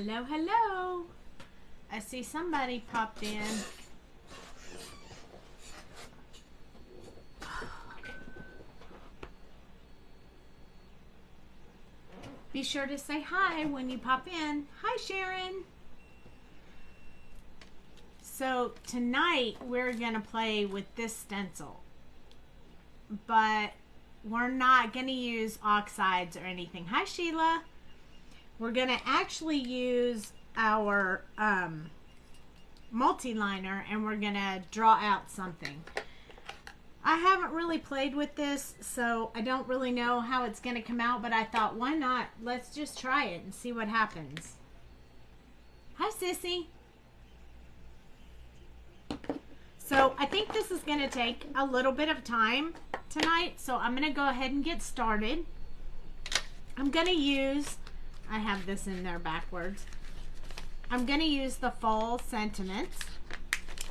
Hello, hello. I see somebody popped in. Be sure to say hi when you pop in. Hi, Sharon. So tonight we're going to play with this stencil, but we're not going to use oxides or anything. Hi, Sheila. We're going to actually use our multi-liner and we're going to draw out something. I haven't really played with this, so I don't really know how it's going to come out, but I thought, why not? Let's just try it and see what happens. Hi, Sissy. So I think this is going to take a little bit of time tonight, so I'm going to go ahead and get started. I'm going to use, I have this in there backwards. I'm going to use the Fall Sentiments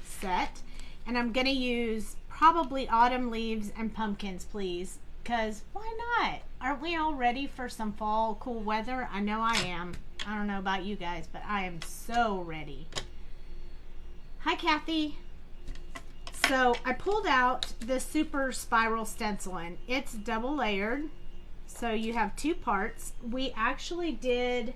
set, and I'm going to use probably Autumn Leaves and Pumpkins, please, because why not? Aren't we all ready for some fall cool weather? I know I am. I don't know about you guys, but I am so ready. Hi, Kathy. So I pulled out the Super Spiral Stencil, and it's double layered, so you have two parts. We actually did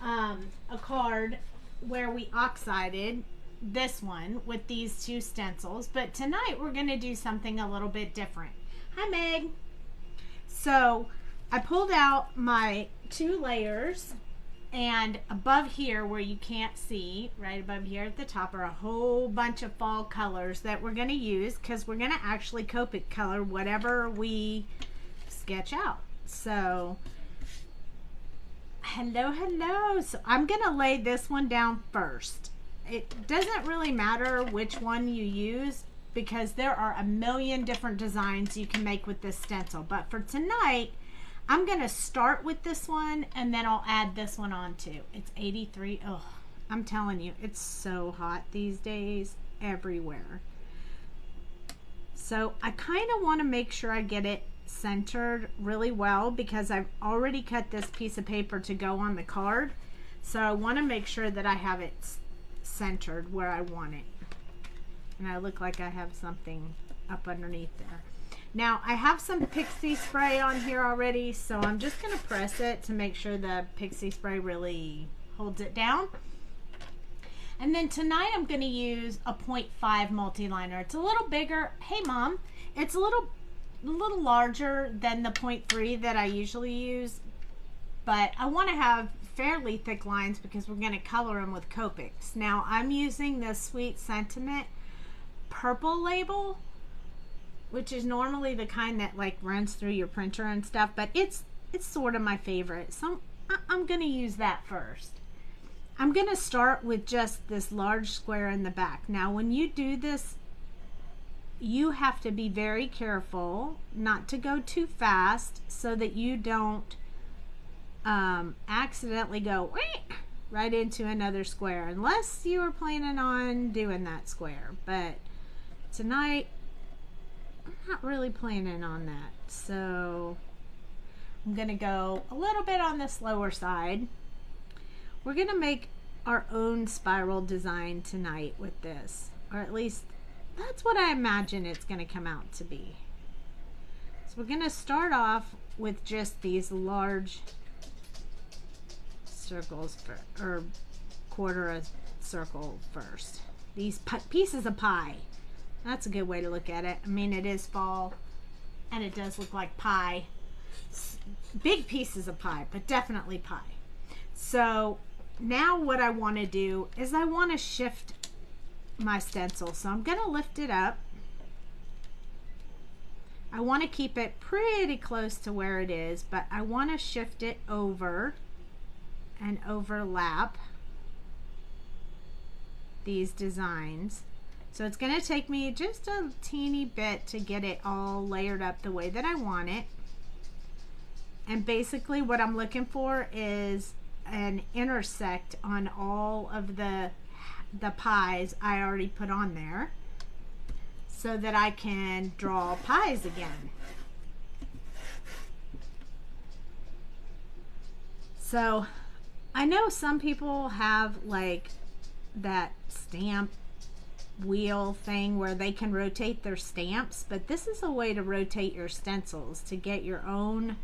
a card where we oxided this one with these two stencils, but tonight we're going to do something a little bit different. Hi, Meg. So I pulled out my two layers, and above here where you can't see, right above here at the top, are a whole bunch of fall colors that we're going to use because we're going to actually Copic color whatever we sketch out. So hello, hello. So I'm going to lay this one down first. It doesn't really matter which one you use because there are a million different designs you can make with this stencil. But for tonight, I'm going to start with this one and then I'll add this one on too. It's 83. Oh, I'm telling you, it's so hot these days everywhere. So I kind of want to make sure I get it centered really well because I've already cut this piece of paper to go on the card. So I want to make sure that I have it centered where I want it. And I look like I have something up underneath there. Now I have some pixie spray on here already, so I'm just going to press it to make sure the pixie spray really holds it down. And then tonight I'm going to use a 0.5 multi-liner. It's a little bigger. Hey Mom, it's a little larger than the 0.3 that I usually use, but I want to have fairly thick lines because we're going to color them with Copics. Now I'm using the Sweet Sentiment purple label, which is normally the kind that like runs through your printer and stuff, but it's sort of my favorite, so I'm going to use that first. I'm going to start with just this large square in the back. Now when you do this, you have to be very careful not to go too fast so that you don't accidentally go right into another square, unless you were planning on doing that square. But tonight I'm not really planning on that, so I'm gonna go a little bit on the slower side. We're gonna make our own spiral design tonight with this, or at least that's what I imagine it's gonna come out to be. So we're gonna start off with just these large circles or quarter a circle first. These pieces of pie. That's a good way to look at it. I mean, it is fall and it does look like pie. Big pieces of pie, but definitely pie. So now what I want to do is I want to shift my stencil. So I'm going to lift it up. I want to keep it pretty close to where it is, but I want to shift it over and overlap these designs. So it's going to take me just a teeny bit to get it all layered up the way that I want it. And basically what I'm looking for is an intersect on all of the pies I already put on there so that I can draw pies again. So I know some people have like that stamp wheel thing where they can rotate their stamps, but this is a way to rotate your stencils to get your own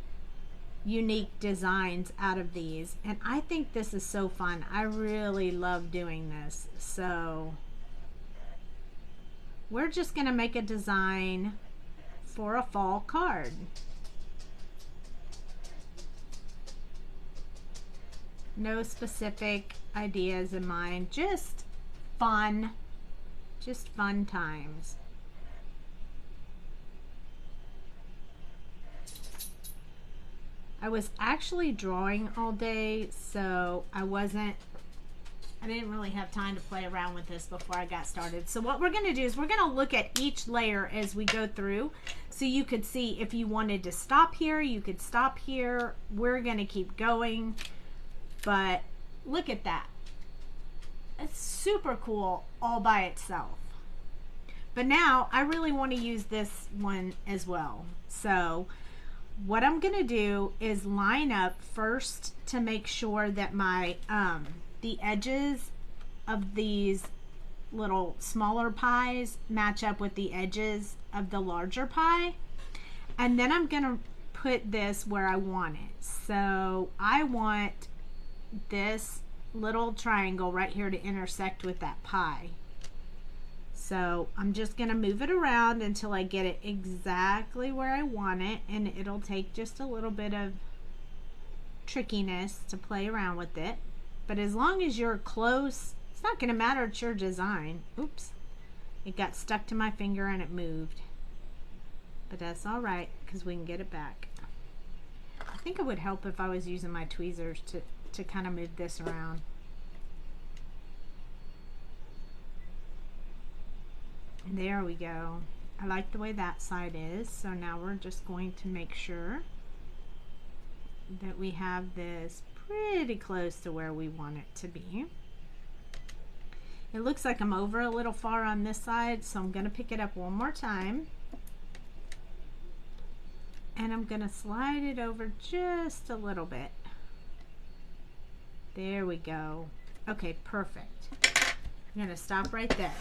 unique designs out of these, and I think this is so fun. I really love doing this. So we're just gonna make a design for a fall card. No specific ideas in mind, just fun times. I was actually drawing all day, so I didn't really have time to play around with this before I got started. So what we're going to do is we're going to look at each layer as we go through, so you could see if you wanted to stop here, you could stop here. We're going to keep going, but look at that. It's super cool all by itself. But now I really want to use this one as well. So what I'm going to do is line up first to make sure that my the edges of these little smaller pies match up with the edges of the larger pie, and then I'm going to put this where I want it. So I want this little triangle right here to intersect with that pie. So I'm just going to move it around until I get it exactly where I want it, and it'll take just a little bit of trickiness to play around with it. But as long as you're close, it's not going to matter. It's your design. Oops. It got stuck to my finger and it moved. But that's all right, because we can get it back. I think it would help if I was using my tweezers to kind of move this around. There we go. I like the way that side is. So now we're just going to make sure that we have this pretty close to where we want it to be. It looks like I'm over a little far on this side, so I'm going to pick it up one more time. And I'm going to slide it over just a little bit. There we go. Okay, perfect. I'm going to stop right there.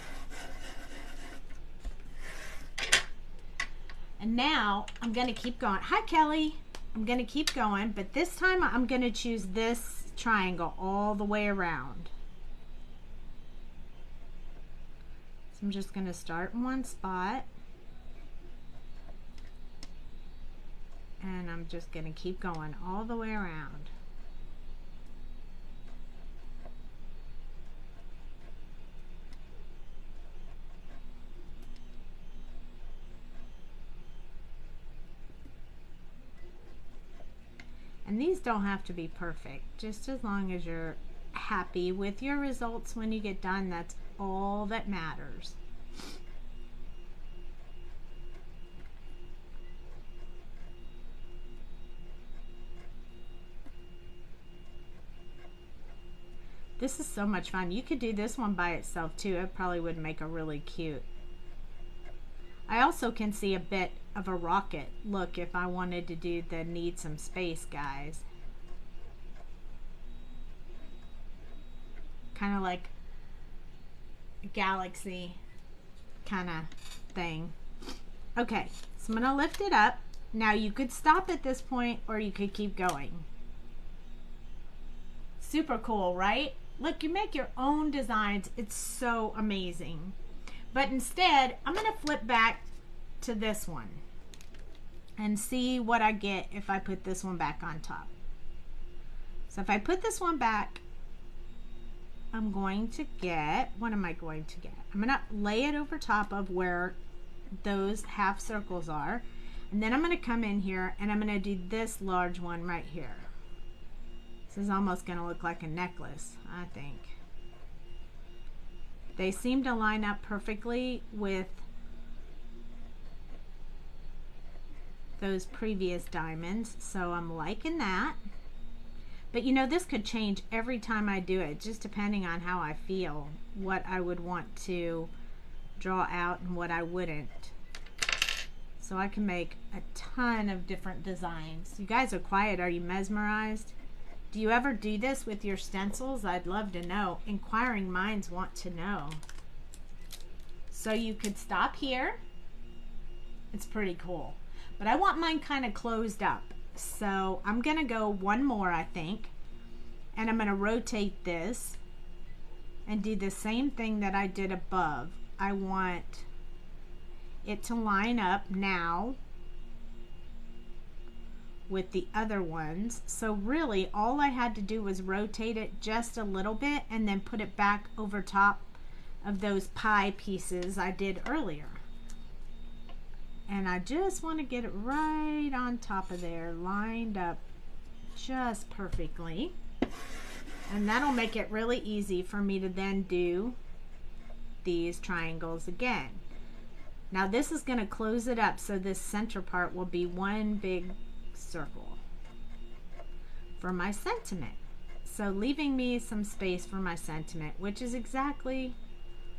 And now I'm going to keep going. Hi, Kelly. I'm going to keep going, but this time I'm going to choose this triangle all the way around. So I'm just going to start in one spot. And I'm just going to keep going all the way around. And these don't have to be perfect, just as long as you're happy with your results when you get done. That's all that matters. This is so much fun. You could do this one by itself too. It probably would make a really cute. I also can see a bit of a rocket look if I wanted to do the need some space guys. Kind of like a galaxy kind of thing. Okay, so I'm going to lift it up. Now you could stop at this point or you could keep going. Super cool, right? Look, you make your own designs. It's so amazing. But instead, I'm going to flip back to this one and see what I get if I put this one back on top. So if I put this one back, I'm going to get, what am I going to get? I'm going to lay it over top of where those half circles are. And then I'm going to come in here and I'm going to do this large one right here. This is almost going to look like a necklace, I think. They seem to line up perfectly with those previous diamonds, so I'm liking that. But you know, this could change every time I do it, just depending on how I feel, what I would want to draw out and what I wouldn't. So I can make a ton of different designs. You guys are quiet. Are you mesmerized? Do you ever do this with your stencils? I'd love to know. Inquiring minds want to know. So you could stop here. It's pretty cool. But I want mine kind of closed up. So I'm going to go one more, I think. And I'm going to rotate this and do the same thing that I did above. I want it to line up now with the other ones. So really all I had to do was rotate it just a little bit and then put it back over top of those pie pieces I did earlier. And I just want to get it right on top of there, lined up just perfectly. And that'll make it really easy for me to then do these triangles again. Now this is going to close it up, so this center part will be one big circle for my sentiment. So leaving me some space for my sentiment, which is exactly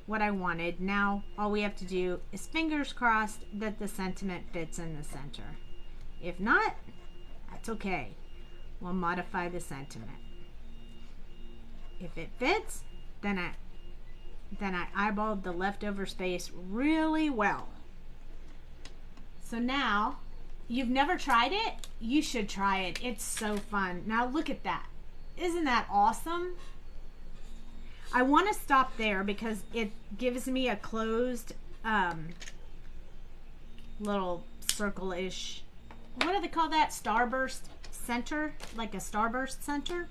what I wanted. Now all we have to do is fingers crossed that the sentiment fits in the center. If not, that's okay. We'll modify the sentiment. If it fits, then I eyeballed the leftover space really well. So now, you've never tried it? You should try it. It's so fun. Now look at that. Isn't that awesome? I want to stop there because it gives me a closed little circle-ish, what do they call that? Starburst center, like a starburst center.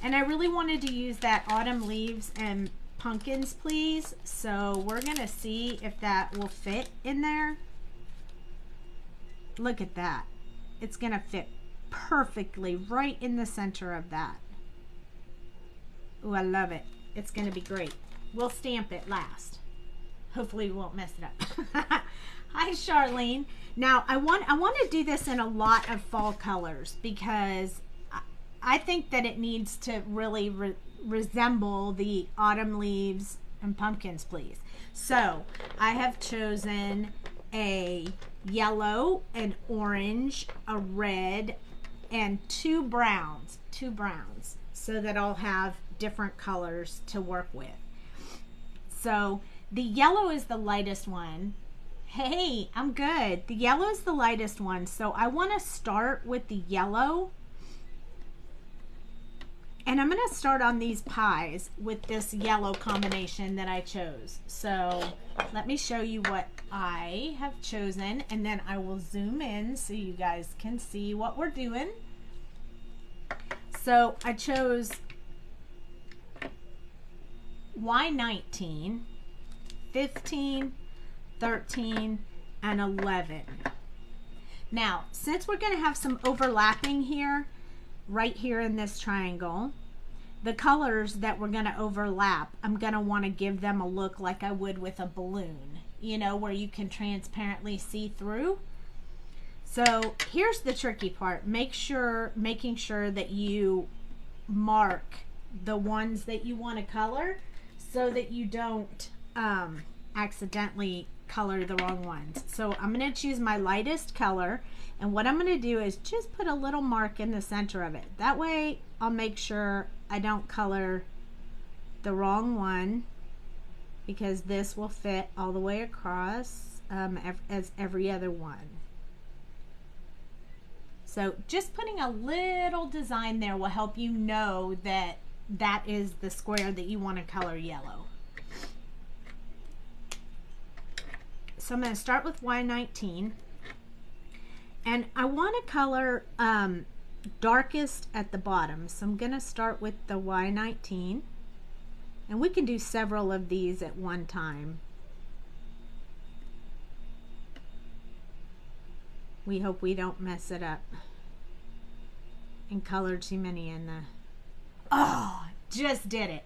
And I really wanted to use that autumn leaves and pumpkins, please. So we're gonna see if that will fit in there. Look at that. It's gonna fit perfectly right in the center of that. Oh, I love it. It's gonna be great. We'll stamp it last. Hopefully we won't mess it up. Hi, Charlene. Now I want to do this in a lot of fall colors because I think that it needs to really resemble the autumn leaves and pumpkins, please. So I have chosen a yellow, an orange, a red, and two browns, so that I'll have different colors to work with. So the yellow is the lightest one. Hey, I'm good. The yellow is the lightest one, so I want to start with the yellow. And I'm going to start on these pies with this yellow combination that I chose. So let me show you what I have chosen, and then I will zoom in so you guys can see what we're doing. So I chose Y19, 15, 13, and 11. Now, since we're going to have some overlapping here, right here in this triangle, the colors that we're going to overlap, I'm going to want to give them a look like I would with a balloon, you know, where you can transparently see through. So here's the tricky part. Making sure that you mark the ones that you want to color so that you don't accidentally color the wrong ones. So I'm going to choose my lightest color, and what I'm going to do is just put a little mark in the center of it. That way I'll make sure I don't color the wrong one, because this will fit all the way across as every other one. So just putting a little design there will help you know that that is the square that you want to color yellow. So I'm going to start with Y19, and I want to color darkest at the bottom. So I'm going to start with the Y19, and we can do several of these at one time. We hope we don't mess it up and color too many in the... Oh, just did it.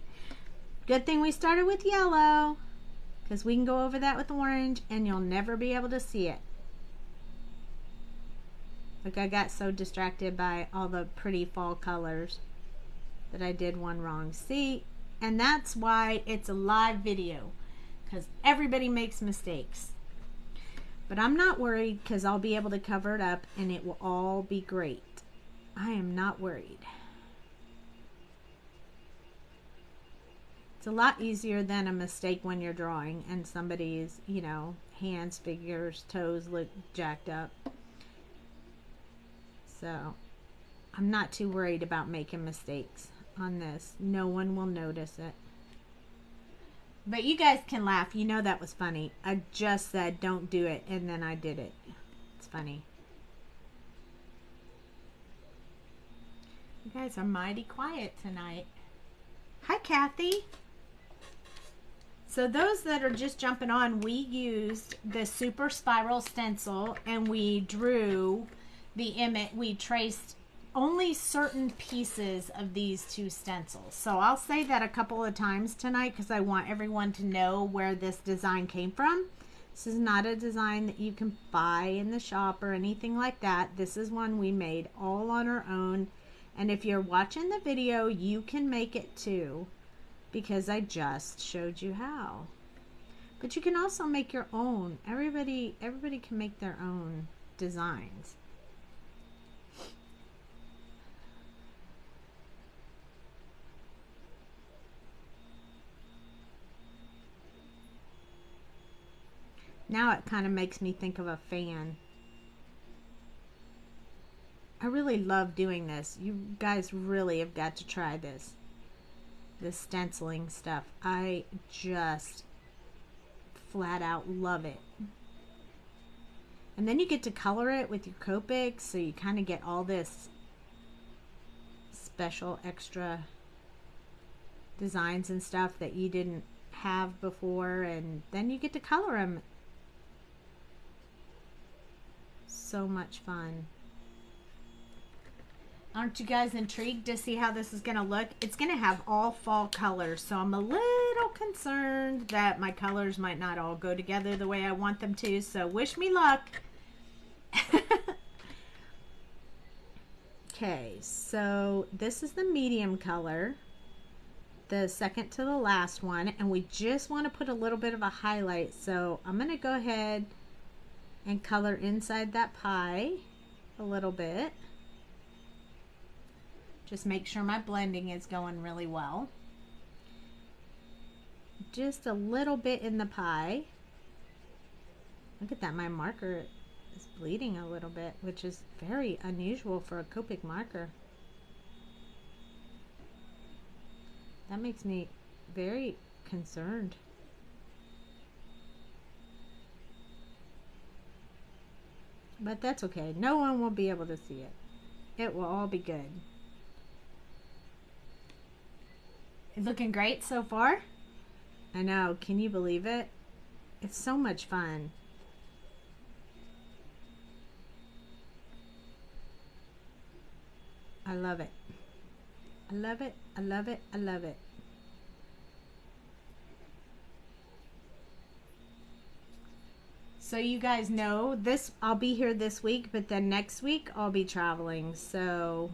Good thing we started with yellow, because we can go over that with orange and you'll never be able to see it. Look, I got so distracted by all the pretty fall colors that I did one wrong. See, and that's why it's a live video, because everybody makes mistakes. But I'm not worried, because I'll be able to cover it up and it will all be great. I am not worried. It's a lot easier than a mistake when you're drawing and somebody's, you know, hands, fingers, toes look jacked up. So I'm not too worried about making mistakes on this. No one will notice it. But you guys can laugh. You know that was funny. I just said don't do it, and then I did it. It's funny. You guys are mighty quiet tonight. Hi, Kathy. So those that are just jumping on, we used the Super Spiral stencil, and we drew the image. We traced only certain pieces of these two stencils. So I'll say that a couple of times tonight because I want everyone to know where this design came from. This is not a design that you can buy in the shop or anything like that. This is one we made all on our own. And if you're watching the video, you can make it too, because I just showed you how. But you can also make your own. Everybody can make their own designs. Now it kind of makes me think of a fan. I really love doing this. You guys really have got to try this. This stenciling stuff. I just flat out love it. And then you get to color it with your Copic, so you kind of get all this special extra designs and stuff that you didn't have before, and then you get to color them. So much fun. Aren't you guys intrigued to see how this is going to look? It's going to have all fall colors, so I'm a little concerned that my colors might not all go together the way I want them to, so wish me luck. Okay, so this is the medium color, the second to the last one, and we just want to put a little bit of a highlight, so I'm going to go ahead and color inside that pie a little bit. Just make sure my blending is going really well. Just a little bit in the pie. Look at that, my marker is bleeding a little bit, which is very unusual for a Copic marker. That makes me very concerned. But that's okay. No one will be able to see it. It will all be good. It's looking great so far. I know. Can you believe it? It's so much fun. I love it. I love it. I love it. I love it. So you guys know this, I'll be here this week, but then next week I'll be traveling. So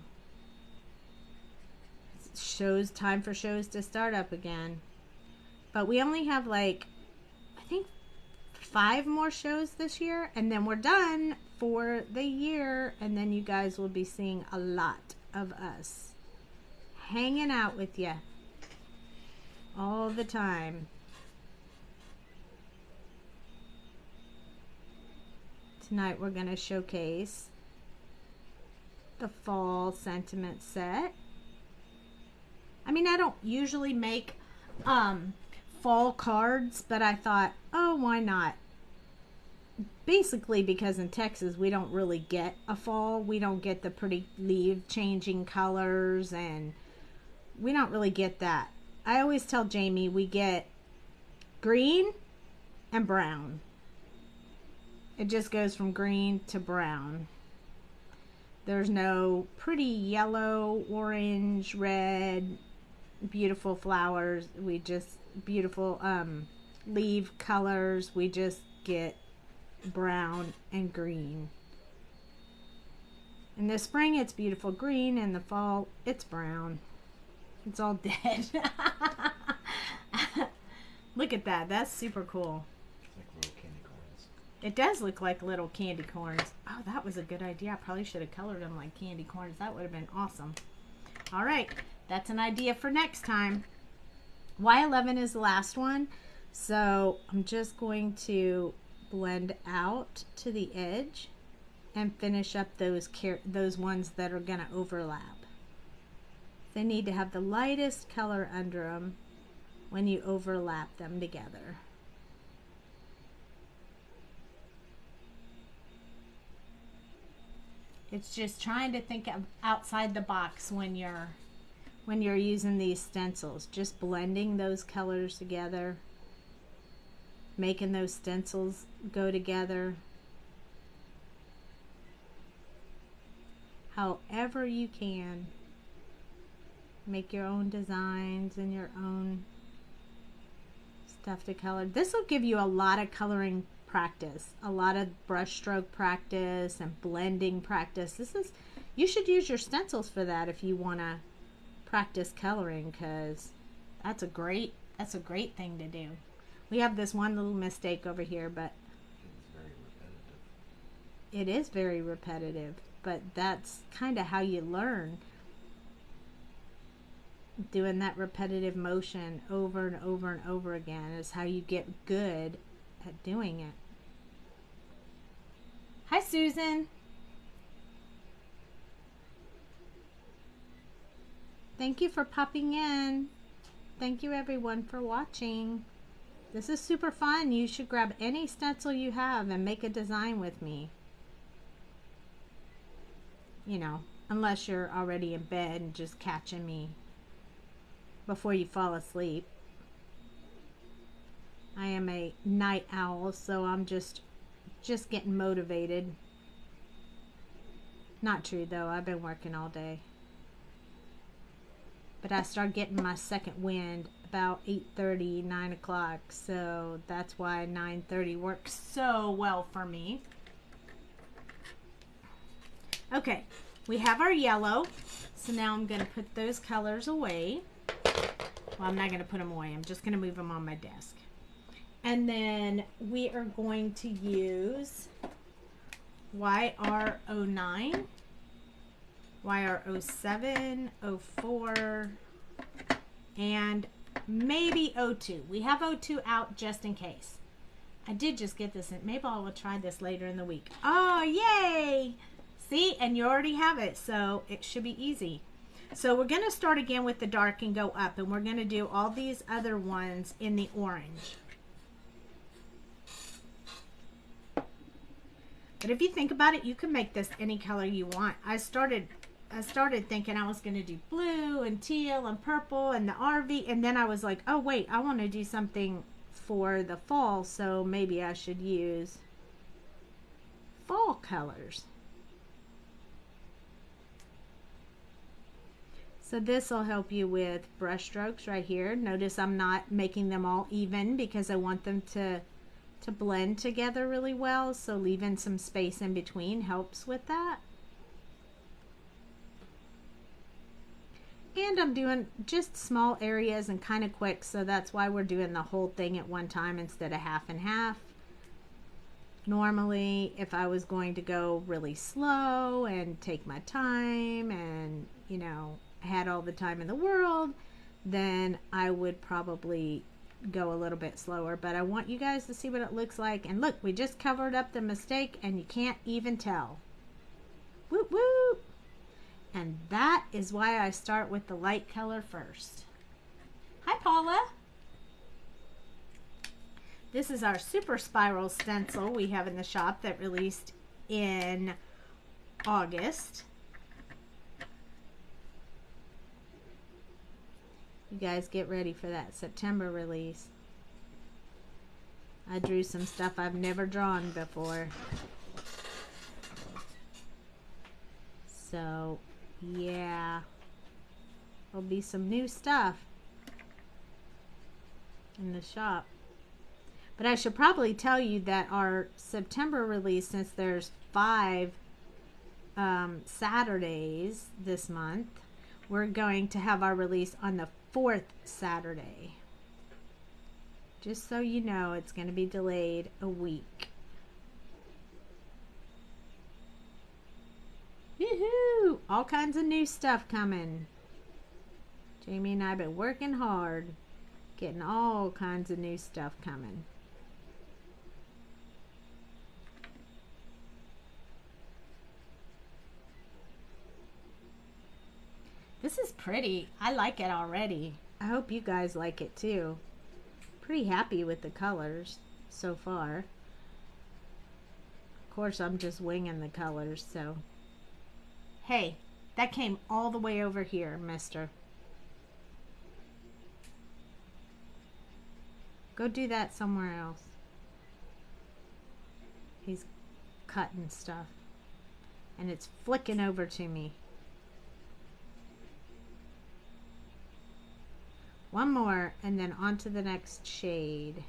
time for shows to start up again. But we only have like, I think 5 more shows this year, and then we're done for the year, and then you guys will be seeing a lot of us hanging out with you all the time. Tonight we're going to showcase the fall sentiment set. I mean, I don't usually make fall cards, but I thought, oh, why not? Basically because in Texas we don't really get a fall. We don't get the pretty leaf changing colors, and we don't really get that. I always tell Jamie we get green and brown. It just goes from green to brown. There's no pretty yellow, orange, red, beautiful flowers. We just, beautiful leaf colors. We just get brown and green. In the spring, it's beautiful green. In the fall, it's brown. It's all dead. Look at that. That's super cool. Like little candy It does look like little candy corns. Oh, that was a good idea. I probably should have colored them like candy corns. That would have been awesome. All right, that's an idea for next time. Y11 is the last one, so I'm just going to blend out to the edge and finish up those ones that are going to overlap. They need to have the lightest color under them when you overlap them together. It's just trying to think of outside the box when you're using these stencils. Just blending those colors together, making those stencils go together. However you can. Make your own designs and your own stuff to color. This will give you a lot of coloring practice, a lot of brush stroke practice and blending practice. You should use your stencils for that if you want to practice coloring, because that's a great thing to do. We have this one little mistake over here, but it is very repetitive, but that's kind of how you learn. Doing that repetitive motion over and over and over again is how you get good at doing it. Hi, Susan. Thank you for popping in. Thank you everyone for watching. This is super fun. You should grab any stencil you have and make a design with me. You know, unless you're already in bed and just catching me before you fall asleep. I am a night owl, so I'm just getting motivated. Not true though, I've been working all day. But I start getting my second wind about 8:30, 9 o'clock, so that's why 9:30 works so well for me. Okay, we have our yellow, so now I'm going to put those colors away. Well, I'm not going to put them away. I'm just going to move them on my desk. And then we are going to use YR09, YR07, 04, and maybe 02. We have 02 out just in case. I did just get this in. Maybe I will try this later in the week. Oh, yay! See, and you already have it, so it should be easy. So we're going to start again with the dark and go up, and we're going to do all these other ones in the orange. But if you think about it, you can make this any color you want. I started thinking I was going to do blue and teal and purple and the RV, and then I was like, oh wait, I want to do something for the fall, so maybe I should use fall colors. So this will help you with brush strokes right here. Notice I'm not making them all even because I want them to blend together really well, so leaving some space in between helps with that. And I'm doing just small areas and kind of quick, so that's why we're doing the whole thing at one time instead of half and half. Normally, if I was going to go really slow and take my time and, you know, had all the time in the world, then I would probably go a little bit slower. But I want you guys to see what it looks like. And look, we just covered up the mistake and you can't even tell. Whoop whoop. And that is why I start with the light color first. Hi, Paula. This is our super spiral stencil we have in the shop that released in August. You guys get ready for that September release. I drew some stuff I've never drawn before. So, yeah. There'll be some new stuff in the shop. But I should probably tell you that our September release, since there's 5 Saturdays this month, we're going to have our release on the 4th Saturday. Just so you know, it's going to be delayed a week. all kinds of new stuff coming. Jamie and I have been working hard, getting all kinds of new stuff coming. This is pretty. I like it already. I hope you guys like it too. Pretty happy with the colors so far. Of course, I'm just winging the colors, so. Hey, that came all the way over here, mister. Go do that somewhere else. He's cutting stuff. And it's flicking over to me. One more, and then on to the next shade.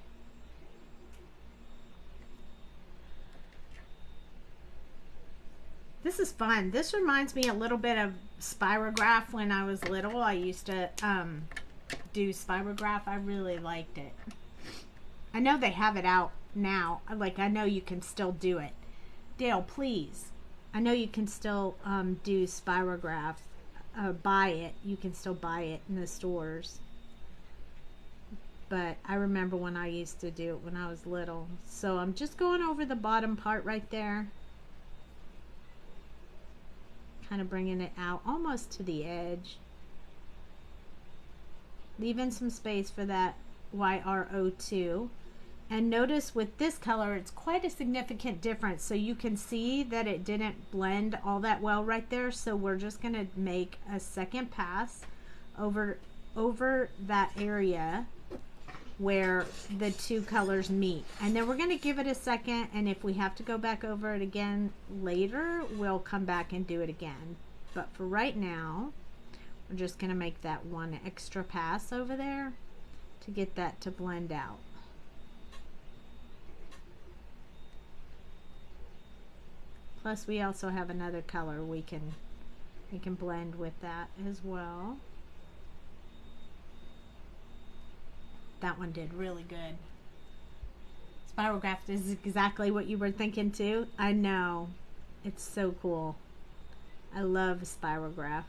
This is fun. This reminds me a little bit of spirograph when I was little. I used to do spirograph. I really liked it. I know they have it out now. Like, I know you can still do it. Dale, please. I know you can still do spirograph. Buy it. You can still buy it in the stores. But I remember when I used to do it when I was little. So I'm just going over the bottom part right there. Kind of bringing it out almost to the edge. Leaving some space for that YRO2. And notice with this color, it's quite a significant difference. So you can see that it didn't blend all that well right there. So we're just going to make a second pass over that area where the two colors meet, and then we're going to give it a second, and if we have to go back over it again later, we'll come back and do it again. But for right now, we're just going to make that one extra pass over there to get that to blend out. Plus we also have another color we can blend with that as well. That one did really good. Spirograph is exactly what you were thinking too. I know. It's so cool. I love spirograph.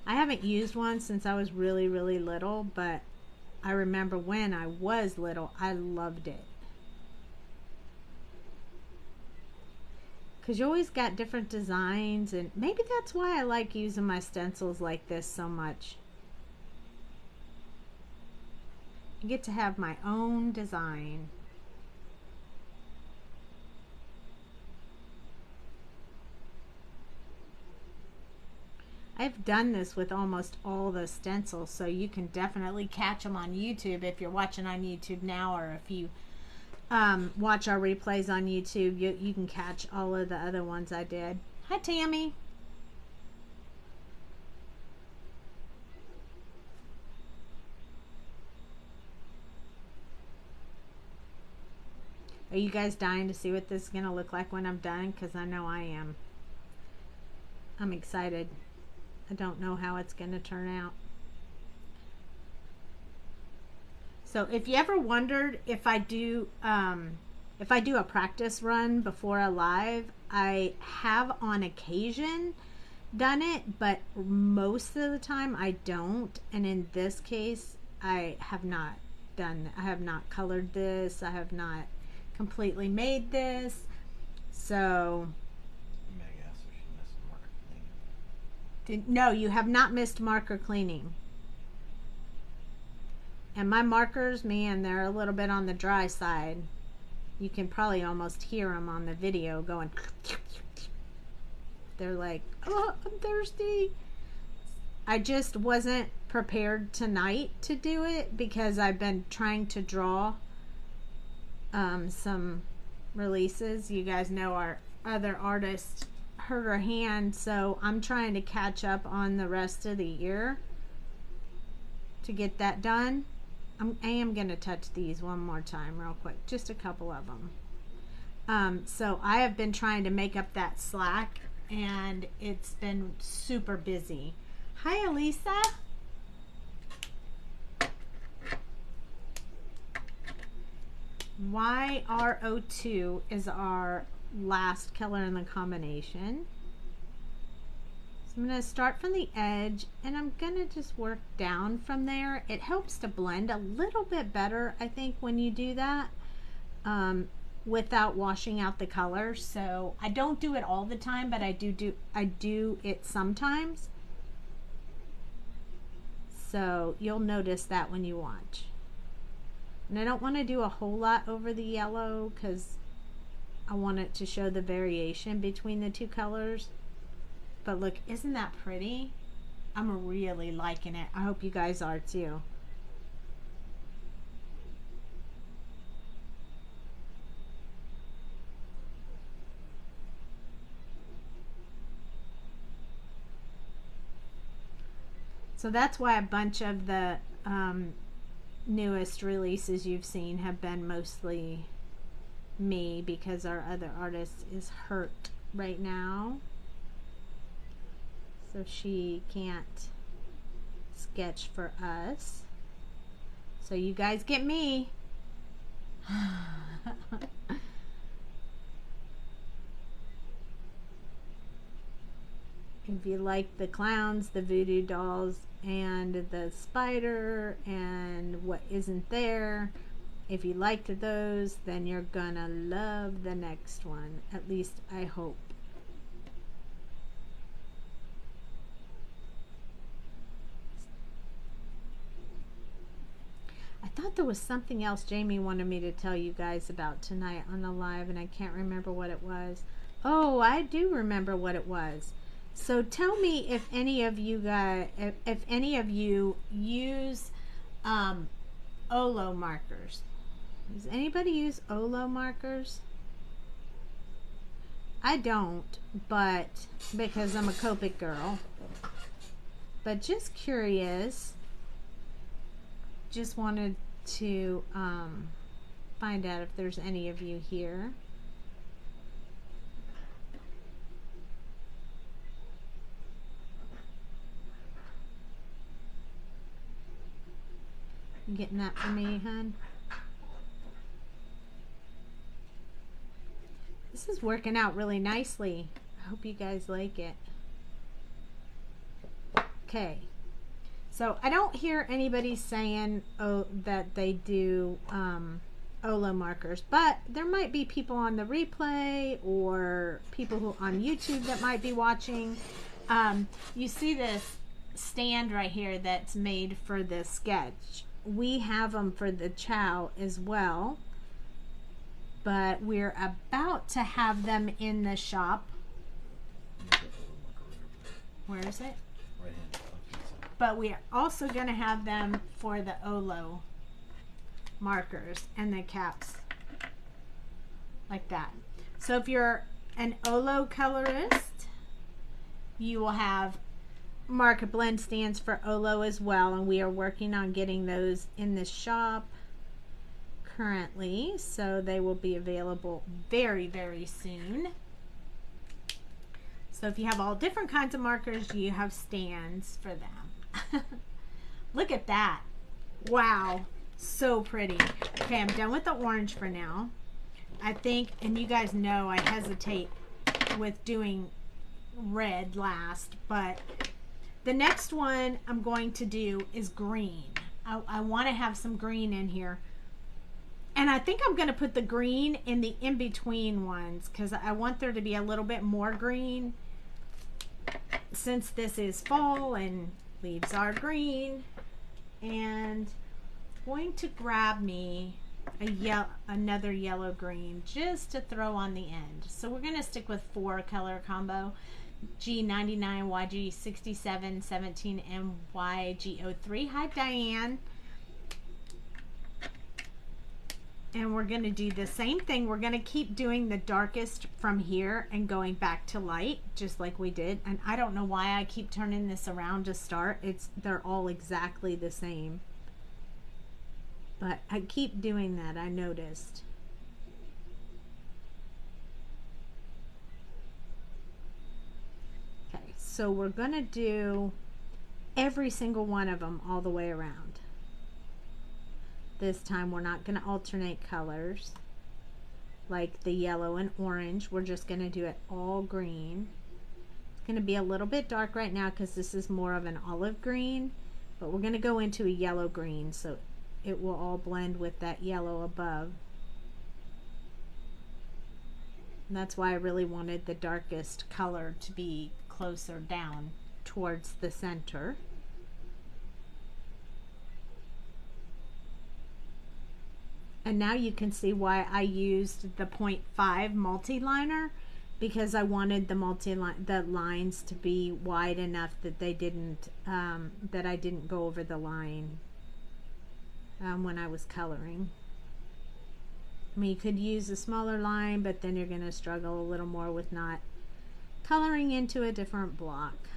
I haven't used one since I was really, really little, but I remember when I was little, I loved it. Because you always got different designs, and maybe that's why I like using my stencils like this so much. I get to have my own design. I've done this with almost all the stencils, so you can definitely catch them on YouTube if you're watching on YouTube now, or if you watch our replays on YouTube, you can catch all of the other ones I did. Hi, Tammy. Are you guys dying to see what this is going to look like when I'm done? Because I know I am. I'm excited. I don't know how it's going to turn out. So if you ever wondered if I do a practice run before a live, I have on occasion done it, but most of the time I don't. And in this case, I have not done. I have not colored this. I have not completely made this, so no, you have not missed marker cleaning. And my markers, man, they're a little bit on the dry side. You can probably almost hear them on the video going. They're like, oh, I'm thirsty. I just wasn't prepared tonight to do it because I've been trying to draw some releases. You guys know our other artist hurt her hand, so I'm trying to catch up on the rest of the year to get that done. I am going to touch these one more time real quick, just a couple of them. So I have been trying to make up that slack, and it's been super busy. Hi, Elisa. YRO2 is our last color in the combination. So I'm going to start from the edge and I'm going to just work down from there. It helps to blend a little bit better, I think, when you do that without washing out the color. So I don't do it all the time, but I do it sometimes. So you'll notice that when you watch. And I don't want to do a whole lot over the yellow because I want it to show the variation between the two colors. But look, isn't that pretty? I'm really liking it. I hope you guys are too. So that's why a bunch of the newest releases you've seen have been mostly me, because our other artist is hurt right now. So she can't sketch for us. So you guys get me. If you like the clowns, the voodoo dolls, and the spider, and what isn't there, if you liked those, then you're gonna love the next one. At least I hope. I thought there was something else Jamie wanted me to tell you guys about tonight on the live, and I can't remember what it was. Oh, I do remember what it was. So tell me if any of you guys, if any of you use Olo markers. Does anybody use Olo markers? I don't, but because I'm a Copic girl. But just curious. Just wanted to find out if there's any of you here. You getting that for me, hun? This is working out really nicely. I hope you guys like it. Okay. So I don't hear anybody saying that they do Olo markers, but there might be people on the replay or people who on YouTube that might be watching. You see this stand right here that's made for this sketch. We have them for the chow as well, but we're about to have them in the shop. Where is it? Right hand. But we are also going to have them for the Olo markers and the caps like that. So if you're an Olo colorist, you will have marker blend stands for Olo as well, and we are working on getting those in the shop currently, so they will be available very, very soon. So if you have all different kinds of markers, you have stands for them. Look at that. Wow, so pretty. Okay, I'm done with the orange for now. I think, and you guys know I hesitate with doing red last, but the next one I'm going to do is green. I want to have some green in here. And I think I'm going to put the green in the in-between ones because I want there to be a little bit more green since this is fall and leaves are green. And I'm going to grab me another yellow green just to throw on the end. So we're going to stick with 4 color combo. G99, YG67, 17, and YG03. Hi, Diane. And we're going to do the same thing. We're going to keep doing the darkest from here and going back to light, just like we did. And I don't know why I keep turning this around to start. They're all exactly the same. But I keep doing that, I noticed. So we're going to do every single one of them all the way around. This time we're not going to alternate colors like the yellow and orange. We're just going to do it all green. It's going to be a little bit dark right now because this is more of an olive green, but we're going to go into a yellow green so it will all blend with that yellow above. And that's why I really wanted the darkest color to be closer down towards the center. And now you can see why I used the 0.5 multi-liner, because I wanted the lines to be wide enough that they didn't that I didn't go over the line when I was coloring. I mean, you could use a smaller line, but then you're going to struggle a little more with not coloring into a different block.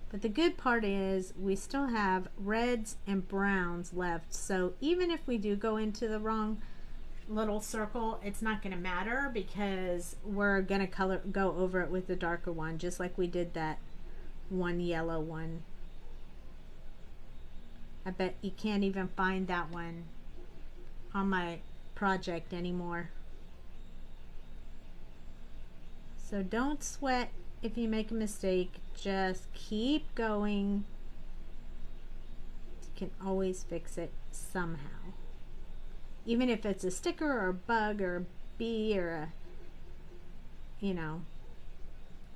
But the good part is we still have reds and browns left, so even if we do go into the wrong little circle, it's not going to matter because we're going to go over it with the darker one, just like we did that one yellow one. I bet you can't even find that one on my project anymore. So don't sweat if you make a mistake, just keep going. You can always fix it somehow. Even if it's a sticker or a bug or a bee or a, you know,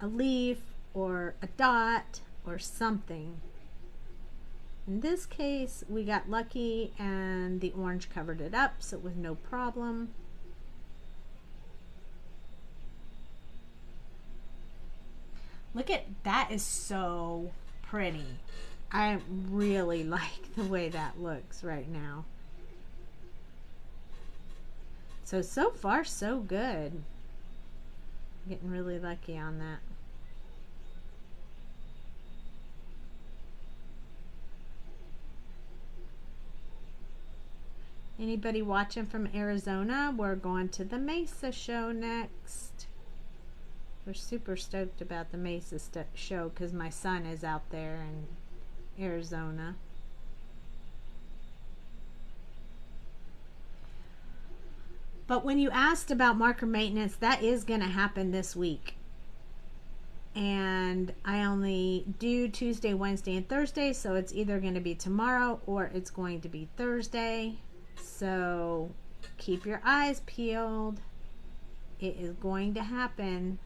a leaf or a dot or something. In this case, we got lucky and the orange covered it up, so it was no problem. Look at that, is so pretty. I really like the way that looks right now. So far so good. Getting really lucky on that. Anybody watching from Arizona? We're going to the Mesa show next. We're super stoked about the Mesa show because my son is out there in Arizona. But when you asked about marker maintenance, that is going to happen this week. And I only do Tuesday, Wednesday, and Thursday, so it's either going to be tomorrow or it's going to be Thursday. So keep your eyes peeled. It is going to happen.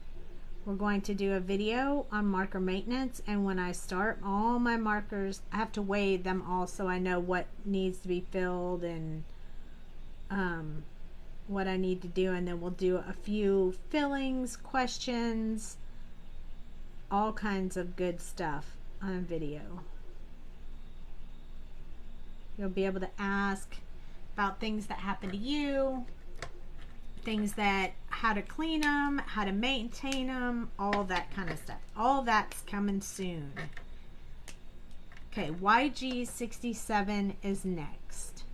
We're going to do a video on marker maintenance, and when I start all my markers, I have to weigh them all so I know what needs to be filled and what I need to do, and then we'll do a few fillings, questions, all kinds of good stuff on video. You'll be able to ask about things that happen to you, things that, how to clean them, how to maintain them, all that kind of stuff. All that's coming soon. Okay, YG67 is next.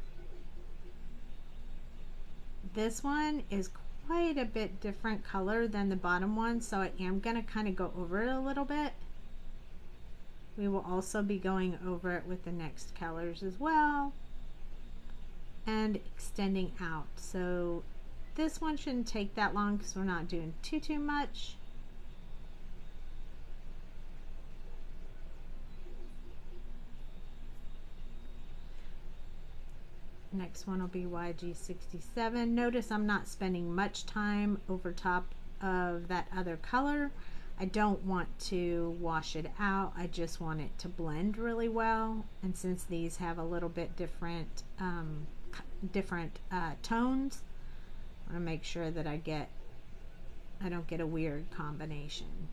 This one is quite a bit different color than the bottom one, so I am going to kind of go over it a little bit. We will also be going over it with the next colors as well and extending out. So this one shouldn't take that long because we're not doing too much. Next one will be YG67. Notice I'm not spending much time over top of that other color. I don't want to wash it out. I just want it to blend really well. And since these have a little bit different tones, I want to make sure that I don't get a weird combination.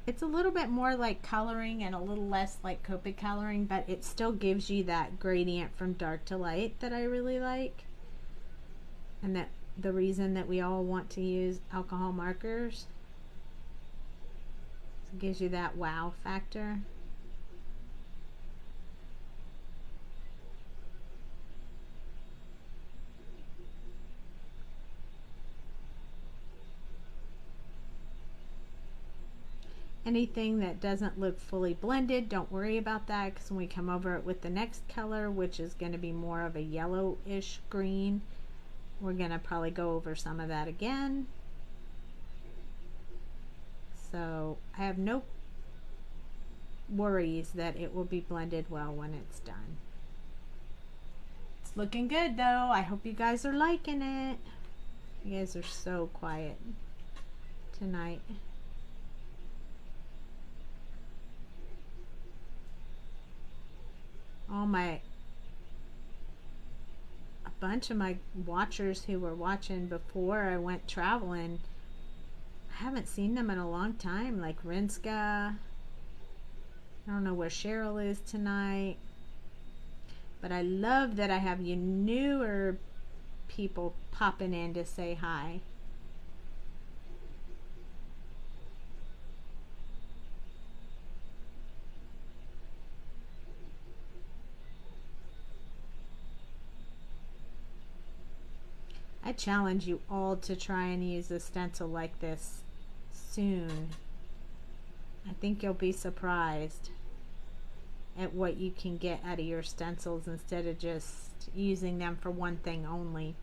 It's a little bit more like coloring and a little less like Copic coloring, but it still gives you that gradient from dark to light that I really like. And that the reason that we all want to use alcohol markers. It gives you that wow factor. Anything that doesn't look fully blended, don't worry about that, because when we come over it with the next color, which is going to be more of a yellowish green, we're going to probably go over some of that again. So I have no worries that it will be blended well when it's done. It's looking good though. I hope you guys are liking it. You guys are so quiet tonight. A bunch of my watchers who were watching before I went traveling, I haven't seen them in a long time, like Rinska. I don't know where Cheryl is tonight, but I love that I have you newer people popping in to say hi. I challenge you all to try and use a stencil like this soon. I think you'll be surprised at what you can get out of your stencils instead of just using them for one thing only.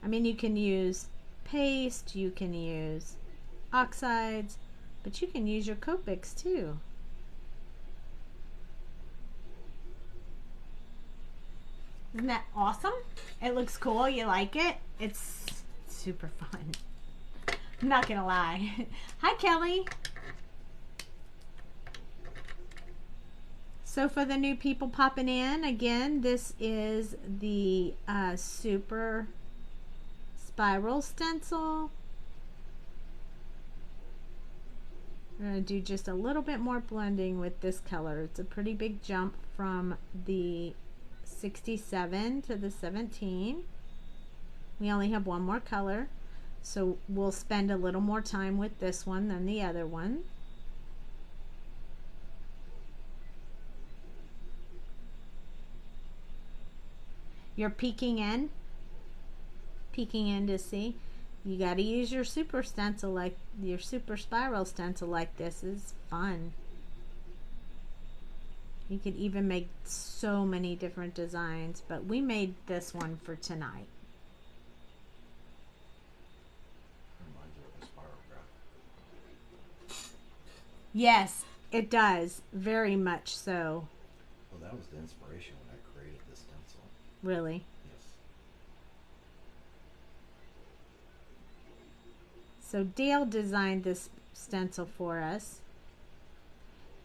I mean, you can use paste, you can use oxides, but you can use your Copics too. Isn't that awesome? It looks cool. You like it? It's super fun. I'm not gonna lie. Hi, Kelly. So for the new people popping in, again, this is the super spiral stencil. We're gonna do just a little bit more blending with this color. It's a pretty big jump from the 67 to the 17. We only have one more color, so we'll spend a little more time with this one than the other one. You're peeking in to see. You got to use your super stencil, like your super spiral stencil like this. Is fun. You could even make so many different designs, but we made this one for tonight. Reminds you of a spiral graph. Yes, it does. Very much so. Well, that was the inspiration when I created this stencil. Really? Yes. So Dale designed this stencil for us.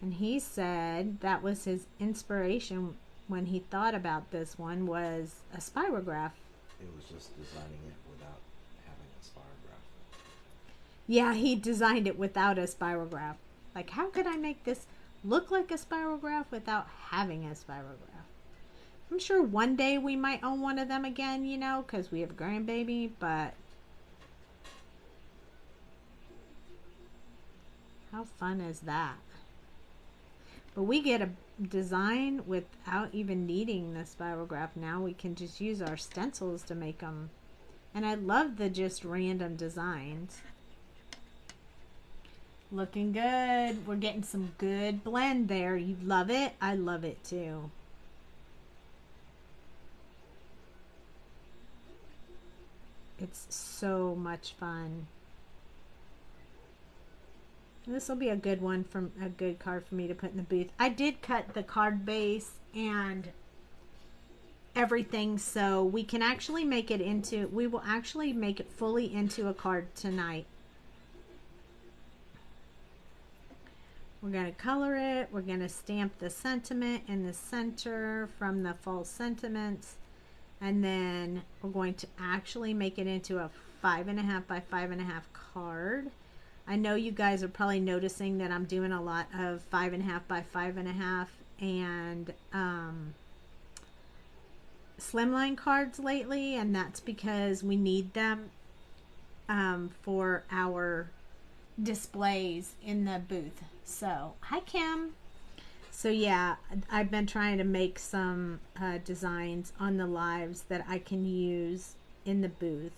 And he said that was his inspiration when he thought about this one, was a spirograph. It was just designing it without having a spirograph. Yeah, he designed it without a spirograph. Like, how could I make this look like a spirograph without having a spirograph? I'm sure one day we might own one of them again, you know, because we have a grandbaby, but how fun is that? But we get a design without even needing the spirograph now. We can just use our stencils to make them. And I love the just random designs. Looking good. We're getting some good blend there. You love it? I love it too. It's so much fun. This will be a good one, from a good card for me to put in the booth. I did cut the card base and everything, so we can actually make it into, we will actually make it fully into a card tonight. We're going to color it. We're going to stamp the sentiment in the center from the fall sentiments. And then we're going to actually make it into a 5.5 by 5.5 card. I know you guys are probably noticing that I'm doing a lot of 5.5 by 5.5 and slimline cards lately, and that's because we need them for our displays in the booth. So, hi Kim. So yeah, I've been trying to make some designs on the lives that I can use in the booth.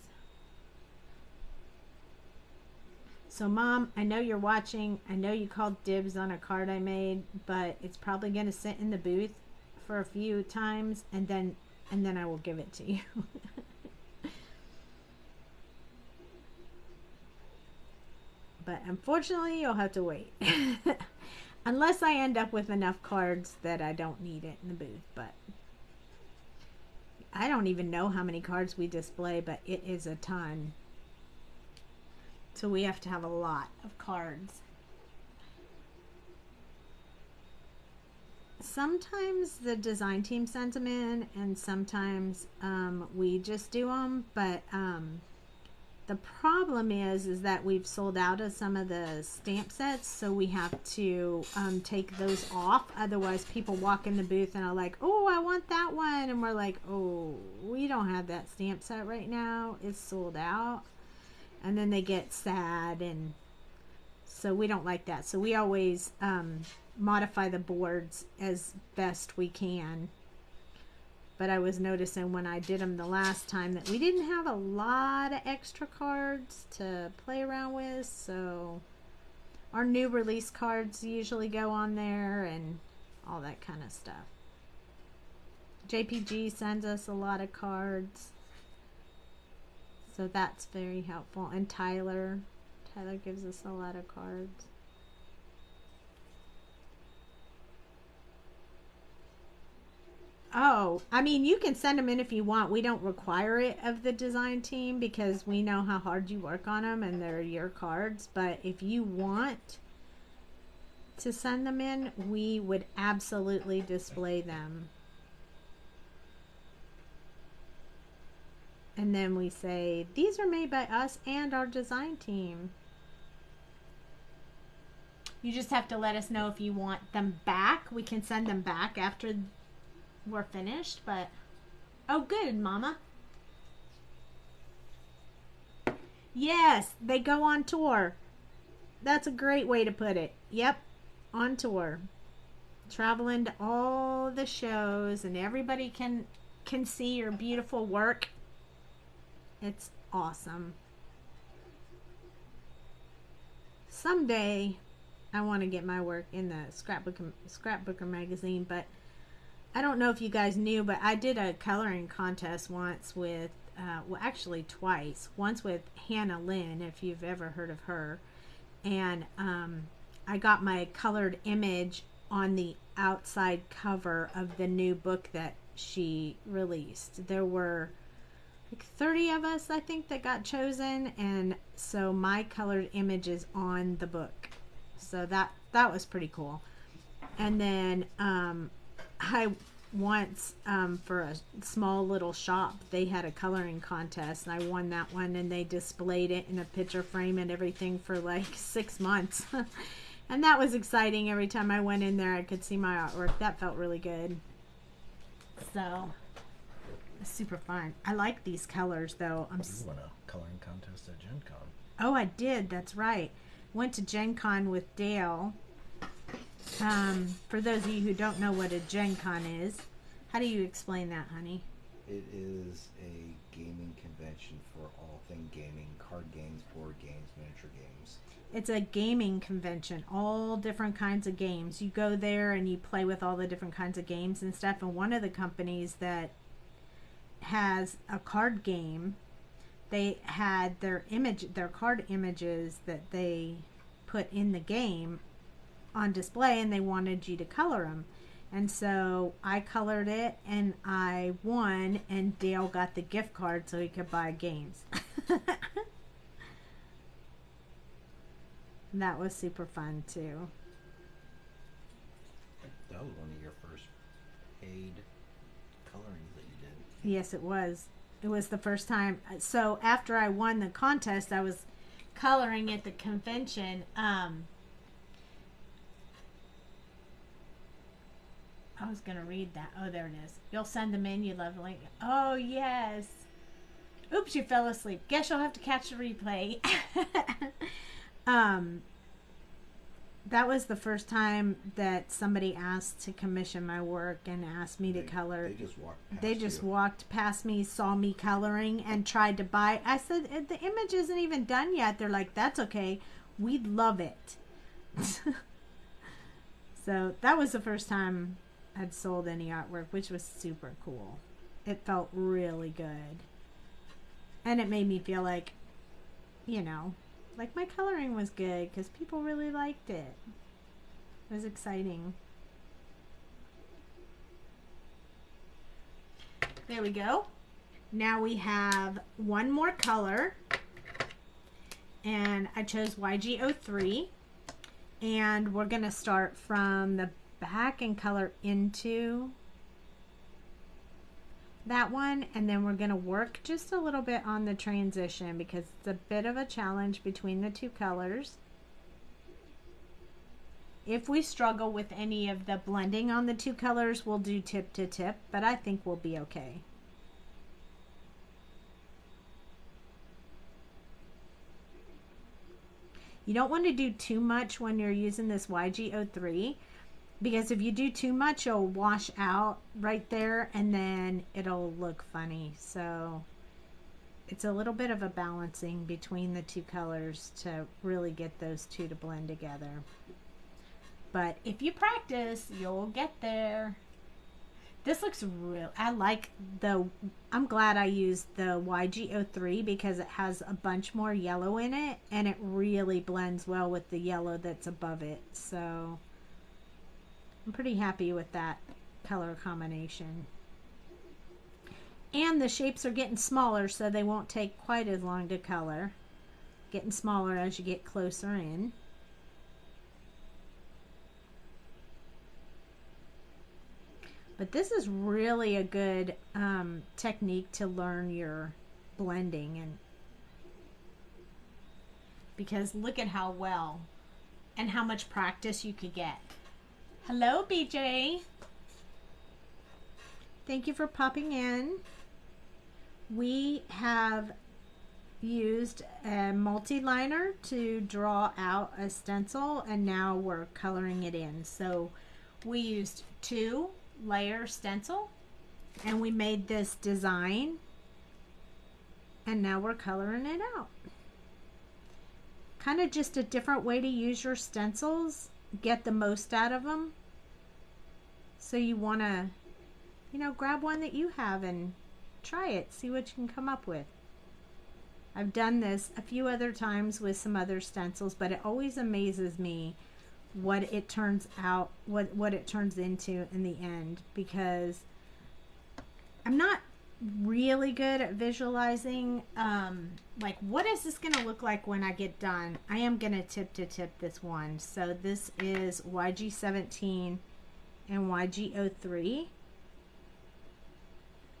So Mom, I know you're watching. I know you called dibs on a card I made, but it's probably going to sit in the booth for a few times, and then I will give it to you. But unfortunately, you'll have to wait. Unless I end up with enough cards that I don't need it in the booth. But I don't even know how many cards we display, but it is a ton. So we have to have a lot of cards. Sometimes the design team sends them in, and sometimes we just do them. But the problem is that we've sold out of some of the stamp sets, so we have to take those off. Otherwise, people walk in the booth and are like, "Oh, I want that one," and we're like, "Oh, we don't have that stamp set right now. It's sold out." And then they get sad, and so we don't like that. So we always modify the boards as best we can. But I was noticing when I did them the last time that we didn't have a lot of extra cards to play around with. So our new release cards usually go on there and all that kind of stuff. JPG sends us a lot of cards. So that's very helpful. And Tyler gives us a lot of cards. Oh, I mean, you can send them in if you want. We don't require it of the design team because we know how hard you work on them and they're your cards. But if you want to send them in, we would absolutely display them. And then we say, these are made by us and our design team. You just have to let us know if you want them back. We can send them back after we're finished, but oh, good, Mama. Yes, they go on tour. That's a great way to put it. Yep, on tour. Traveling to all the shows, and everybody can see your beautiful work. It's awesome. Someday I want to get my work in the Scrapbooker magazine, but I don't know if you guys knew, but I did a coloring contest once with, well, actually twice. Once with Hannah Lynn, if you've ever heard of her. And I got my colored image on the outside cover of the new book that she released. There were like 30 of us, I think, that got chosen. And so my colored image is on the book. So that was pretty cool. And then I once for a small little shop, they had a coloring contest, and I won that one, and they displayed it in a picture frame and everything for like 6 months. And that was exciting. Every time I went in there, I could see my artwork. That felt really good. So it's super fun. I like these colors though. You won a coloring contest at Gen Con. Oh, I did. That's right. Went to Gen Con with Dale. For those of you who don't know what a Gen Con is, how do you explain that, honey? It is a gaming convention for all things gaming, card games, board games, miniature games. It's a gaming convention, all different kinds of games. You go there and you play with all the different kinds of games and stuff. And one of the companies that has a card game, they had their card images that they put in the game on display, and they wanted you to color them. And so I colored it and I won, and Dale got the gift card so he could buy games. That was super fun too. That was one of your first paid colorings that you did. Yes, it was. It was the first time. So after I won the contest, I was coloring at the convention. I was going to read that. Oh, there it is. You'll send them in, you lovely. Oh, yes. Oops, you fell asleep. Guess you'll have to catch the replay. That was the first time that somebody asked to commission my work and asked me to color. They just walked past me, saw me coloring, and tried to buy. I said, the image isn't even done yet. They're like, that's okay. we'd love it. So that was the first time I'd sold any artwork, which was super cool. It felt really good. And it made me feel like, you know, like my coloring was good because people really liked it. It was exciting. There we go. Now we have one more color, and I chose YG03, and we're gonna start from the back and color into that one, and then we're gonna work just a little bit on the transition because it's a bit of a challenge between the two colors. If we struggle with any of the blending on the two colors, we'll do tip to tip, but I think we'll be okay. You don't want to do too much when you're using this YG03, because if you do too much, it'll wash out right there and then it'll look funny. So it's a little bit of a balancing between the two colors to really get those two to blend together. But if you practice, you'll get there. This looks real. I like the, I'm glad I used the YG03 because it has a bunch more yellow in it and it really blends well with the yellow that's above it. So I'm pretty happy with that color combination. And the shapes are getting smaller, so they won't take quite as long to color. Getting smaller as you get closer in. But this is really a good technique to learn your blending, and because look at how well and how much practice you could get. Hello, BJ. Thank you for popping in. We have used a multi-liner to draw out a stencil, and now we're coloring it in. So we used 2 layer stencil and we made this design, and now we're coloring it out. Kind of just a different way to use your stencils, get the most out of them. So you want to, you know, grab one that you have and try it, see what you can come up with. I've done this a few other times with some other stencils, but it always amazes me what it turns out, what it turns into in the end, because I'm not really good at visualizing like what is this gonna look like when I get done. I am gonna tip to tip this one. So this is YG17 and YG03,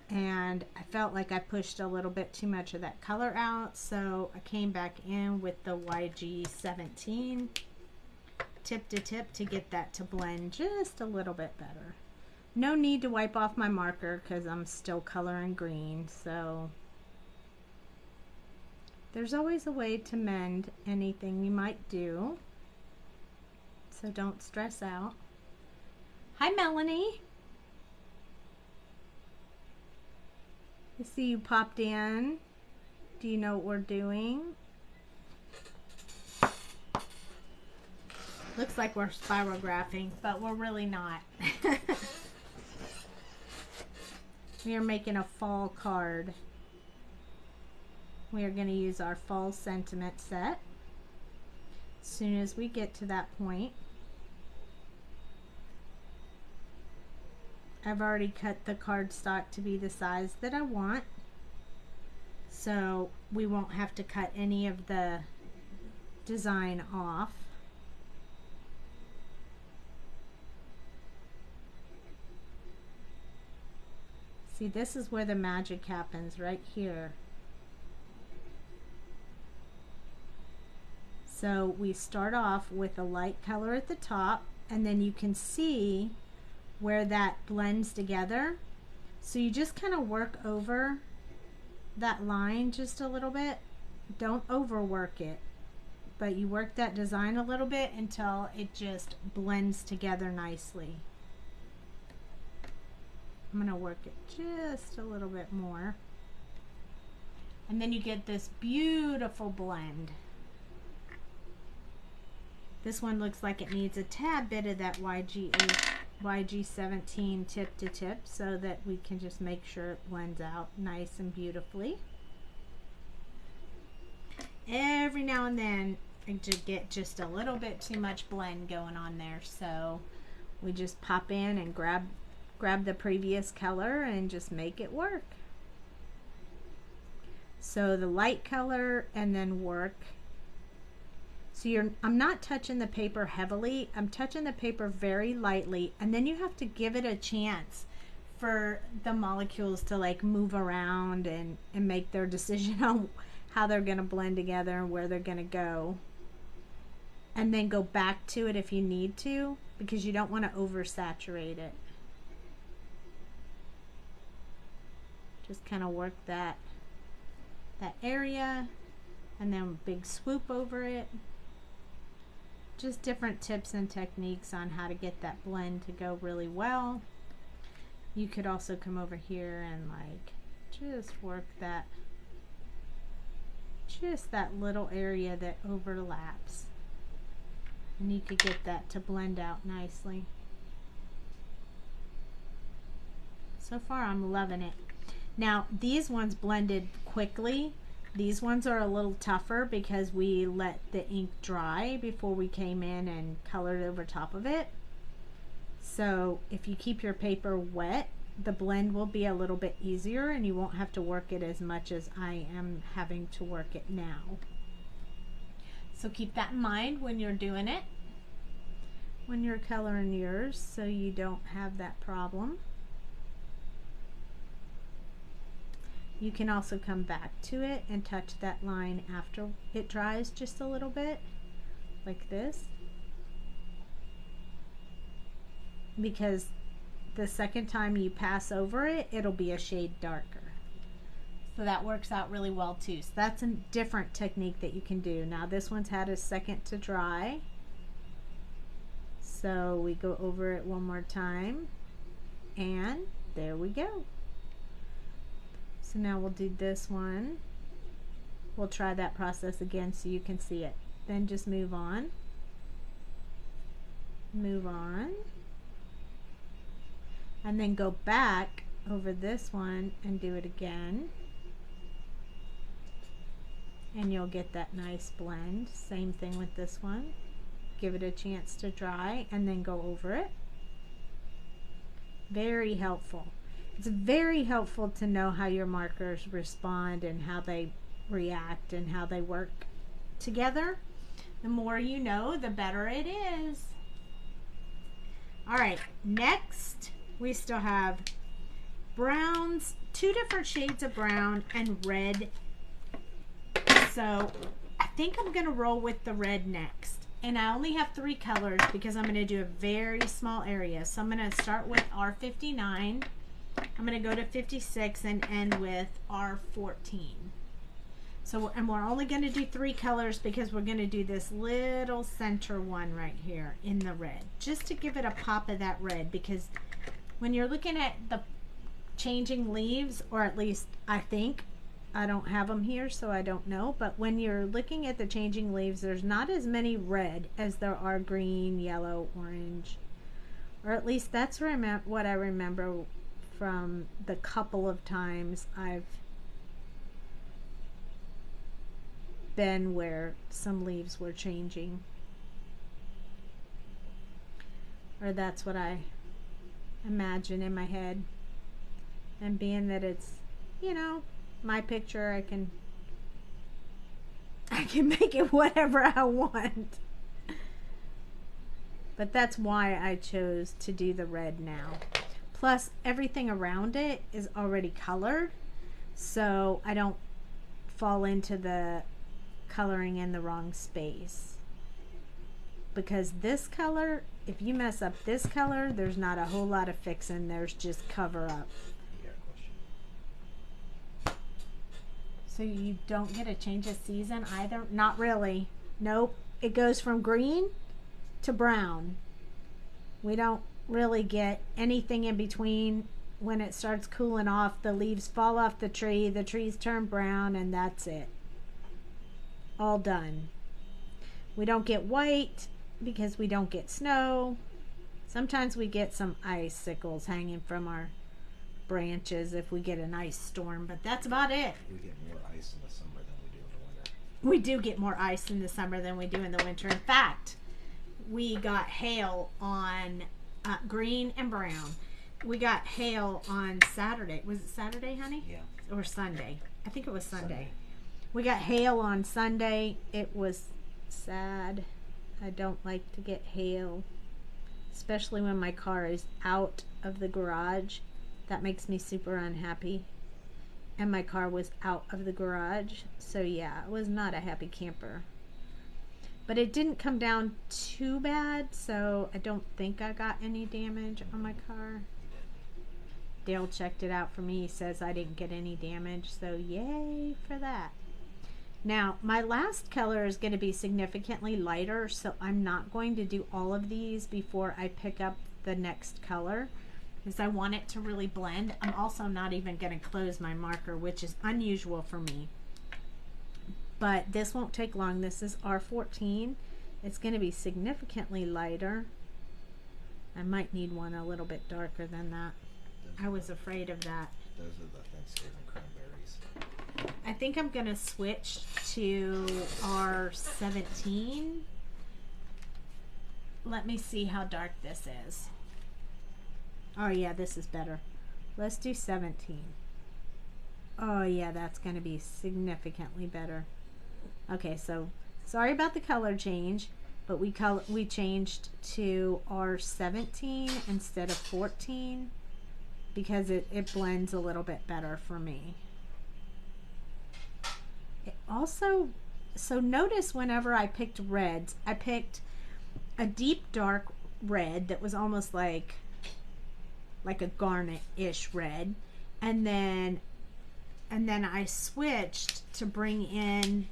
and I felt like I pushed a little bit too much of that color out, so I came back in with the YG17 tip to tip to get that to blend just a little bit better. No need to wipe off my marker because I'm still coloring green, so there's always a way to mend anything you might do, so don't stress out. Hi, Melanie. I see you popped in. Do you know what we're doing? Looks like we're spirographing, but we're really not. We are making a fall card. We are going to use our fall sentiment set as soon as we get to that point. I've already cut the cardstock to be the size that I want, so we won't have to cut any of the design off. See, this is where the magic happens, right here. So we start off with a light color at the top, and then you can see where that blends together. So you just kind of work over that line just a little bit. Don't overwork it, but you work that design a little bit until it just blends together nicely. I'm going to work it just a little bit more. And then you get this beautiful blend. This one looks like it needs a tad bit of that YG17 tip to tip so that we can just make sure it blends out nice and beautifully. Every now and then I get just a little bit too much blend going on there, so we just pop in and grab the previous color and just make it work. So the light color and then work. So I'm not touching the paper heavily, I'm touching the paper very lightly, and then you have to give it a chance for the molecules to like move around and make their decision on how they're going to blend together and where they're going to go. And then go back to it if you need to, because you don't want to oversaturate it. Just kind of work that area and then big swoop over it. Just different tips and techniques on how to get that blend to go really well. You could also come over here and like just work that, just that little area that overlaps, and you could get that to blend out nicely. So far I'm loving it. Now these ones blended quickly. These ones are a little tougher because we let the ink dry before we came in and colored over top of it. So if you keep your paper wet, the blend will be a little bit easier and you won't have to work it as much as I am having to work it now. So keep that in mind when you're doing it, when you're coloring yours, so you don't have that problem. You can also come back to it and touch that line after it dries just a little bit, like this, because the second time you pass over it, it'll be a shade darker. So that works out really well too. So that's a different technique that you can do. Now this one's had a second to dry, so we go over it one more time, and there we go. So now we'll do this one. We'll try that process again so you can see it. Then just move on. Move on. And then go back over this one and do it again. And you'll get that nice blend. Same thing with this one. Give it a chance to dry and then go over it. Very helpful. It's very helpful to know how your markers respond and how they react and how they work together. The more you know, the better it is. All right, next we still have browns, 2 different shades of brown and red. So I think I'm going to roll with the red next. And I only have 3 colors because I'm going to do a very small area. So I'm going to start with R59. I'm going to go to 56 and end with R14. So, and we're only going to do 3 colors because we're going to do this little center one right here in the red, just to give it a pop of that red, because when you're looking at the changing leaves, or at least I think, I don't have them here so I don't know, but when you're looking at the changing leaves, there's not as many red as there are green, yellow, orange, or at least that's what I remember from the couple of times I've been where some leaves were changing, or that's what I imagine in my head. And being that it's, you know, my picture, I can make it whatever I want. But that's why I chose to do the red now. Plus everything around it is already colored, so I don't fall into the coloring in the wrong space. Because this color, if you mess up this color, there's not a whole lot of fixing, there's just cover up. So you don't get a change of season either? Not really. Nope. It goes from green to brown. We don't really get anything in between. When it starts cooling off, the leaves fall off the trees turn brown, and that's it. All done. We don't get white because we don't get snow. Sometimes we get some icicles hanging from our branches if we get an ice storm, but that's about it. We get more ice in the summer than we do in the winter. We do get more ice in the summer than we do in the winter. In fact, we got hail on green and brown. We got hail on Saturday. Was it Saturday, honey? Yeah. Or Sunday? I think it was Sunday. We got hail on Sunday. It was sad. I don't like to get hail, especially when my car is out of the garage. That makes me super unhappy. And my car was out of the garage. So yeah, it was not a happy camper. But it didn't come down too bad, so I don't think I got any damage on my car. Dale checked it out for me. He says I didn't get any damage, so yay for that. Now, my last color is going to be significantly lighter, so I'm not going to do all of these before I pick up the next color, because I want it to really blend. I'm also not even going to close my marker, which is unusual for me. But this won't take long. This is R14. It's going to be significantly lighter. I might need one a little bit darker than that. I was afraid of that. Those are the Thanksgiving cranberries. I think I'm going to switch to R17. Let me see how dark this is. Oh yeah, this is better. Let's do 17. Oh yeah, that's going to be significantly better. Okay, so sorry about the color change, but we changed to R17 instead of 14 because it blends a little bit better for me. It also, so notice whenever I picked reds, I picked a deep dark red that was almost like a garnet-ish red, and then I switched to bring in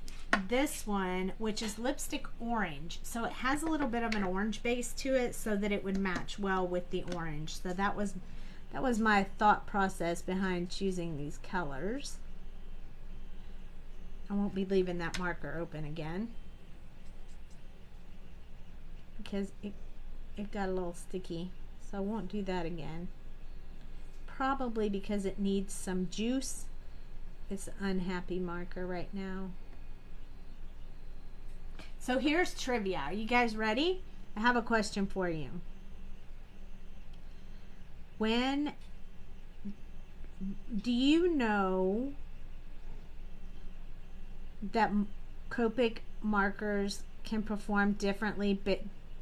this one, which is lipstick orange. So it has a little bit of an orange base to it so that it would match well with the orange. So that was my thought process behind choosing these colors. I won't be leaving that marker open again because it got a little sticky, so I won't do that again. Probably because it needs some juice. It's an unhappy marker right now. So here's trivia. Are you guys ready? I have a question for you. Do you know that Copic markers can perform differently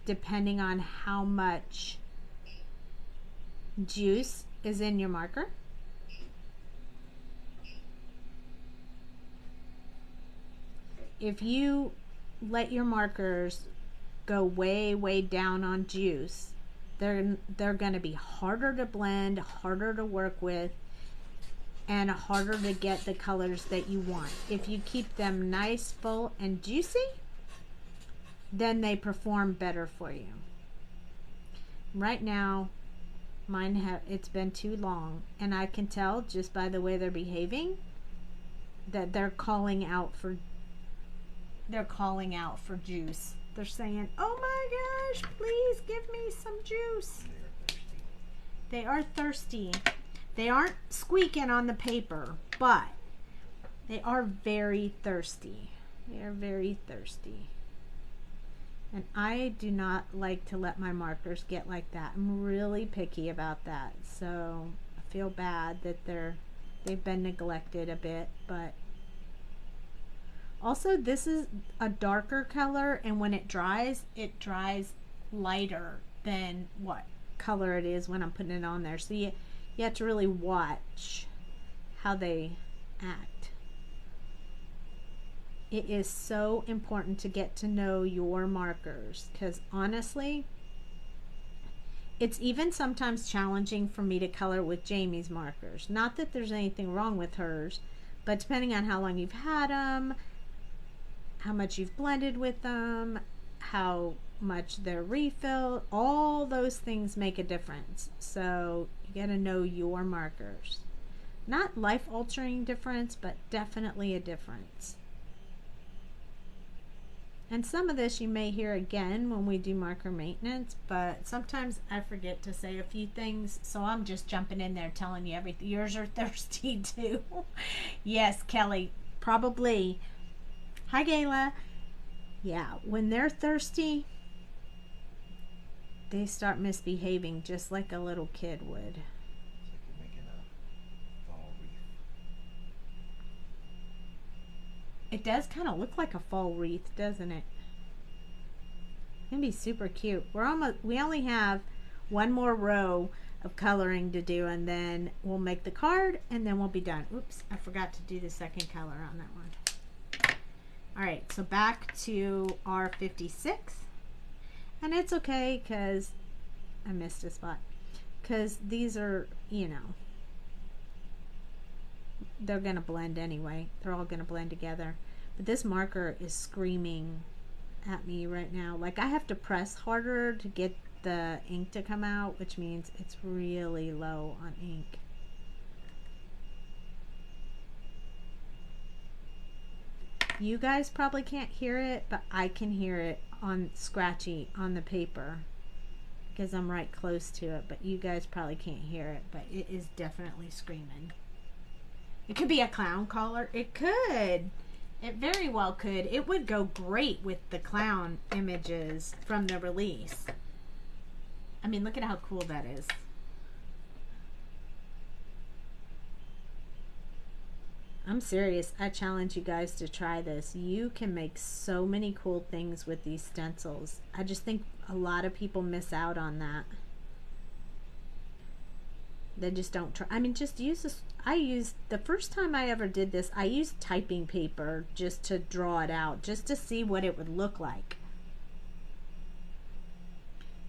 depending on how much juice is in your marker? If you let your markers go way down on juice, they're going to be harder to blend, harder to work with, and harder to get the colors that you want. If you keep them nice, full, and juicy, then they perform better for you. Right now, it's been too long, and I can tell just by the way they're behaving that they're calling out for juice. They're saying, "Oh my gosh, please give me some juice." They are thirsty. They aren't squeaking on the paper, but they are very thirsty. They are very thirsty. And I do not like to let my markers get like that. I'm really picky about that. So I feel bad that they've been neglected a bit, but also this is a darker color, and when it dries lighter than what color it is when I'm putting it on there. So you have to really watch how they act. It is so important to get to know your markers, because honestly, it's even sometimes challenging for me to color with Jamie's markers. Not that there's anything wrong with hers, but depending on how long you've had them, how much you've blended with them, how much they're refilled, all those things make a difference. So you gotta know your markers. Not life-altering difference, but definitely a difference. And some of this you may hear again when we do marker maintenance, but sometimes I forget to say a few things, so I'm just jumping in there telling you everything. Yours are thirsty too. Yes, Kelly, probably. Hi, Gayla. Yeah, when they're thirsty, they start misbehaving just like a little kid would. It's like you're making a fall wreath. It does kind of look like a fall wreath, doesn't it? It'd be super cute. We only have one more row of coloring to do, and then we'll make the card and then we'll be done. Oops, I forgot to do the second color on that one. All right, so back to our 56. And it's okay because I missed a spot. Because these are, you know, they're going to blend anyway. They're all going to blend together. But this marker is screaming at me right now. Like I have to press harder to get the ink to come out, which means it's really low on ink. You guys probably can't hear it, but I can hear it on scratchy on the paper because I'm right close to it, but you guys probably can't hear it, but it is definitely screaming. It could be a clown collar. It could. It very well could. It would go great with the clown images from the release. I mean, look at how cool that is. I'm serious. I challenge you guys to try this. You can make so many cool things with these stencils. I just think a lot of people miss out on that. They just don't try. I mean, just use this. The first time I ever did this, I used typing paper just to draw it out, just to see what it would look like.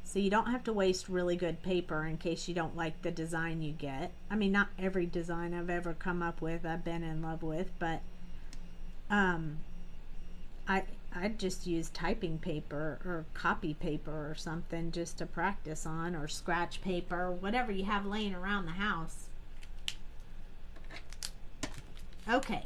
So you don't have to waste really good paper in case you don't like the design you get. I mean, not every design I've ever come up with I've been in love with, but I just use typing paper or copy paper or something just to practice on, or scratch paper, whatever you have laying around the house. Okay.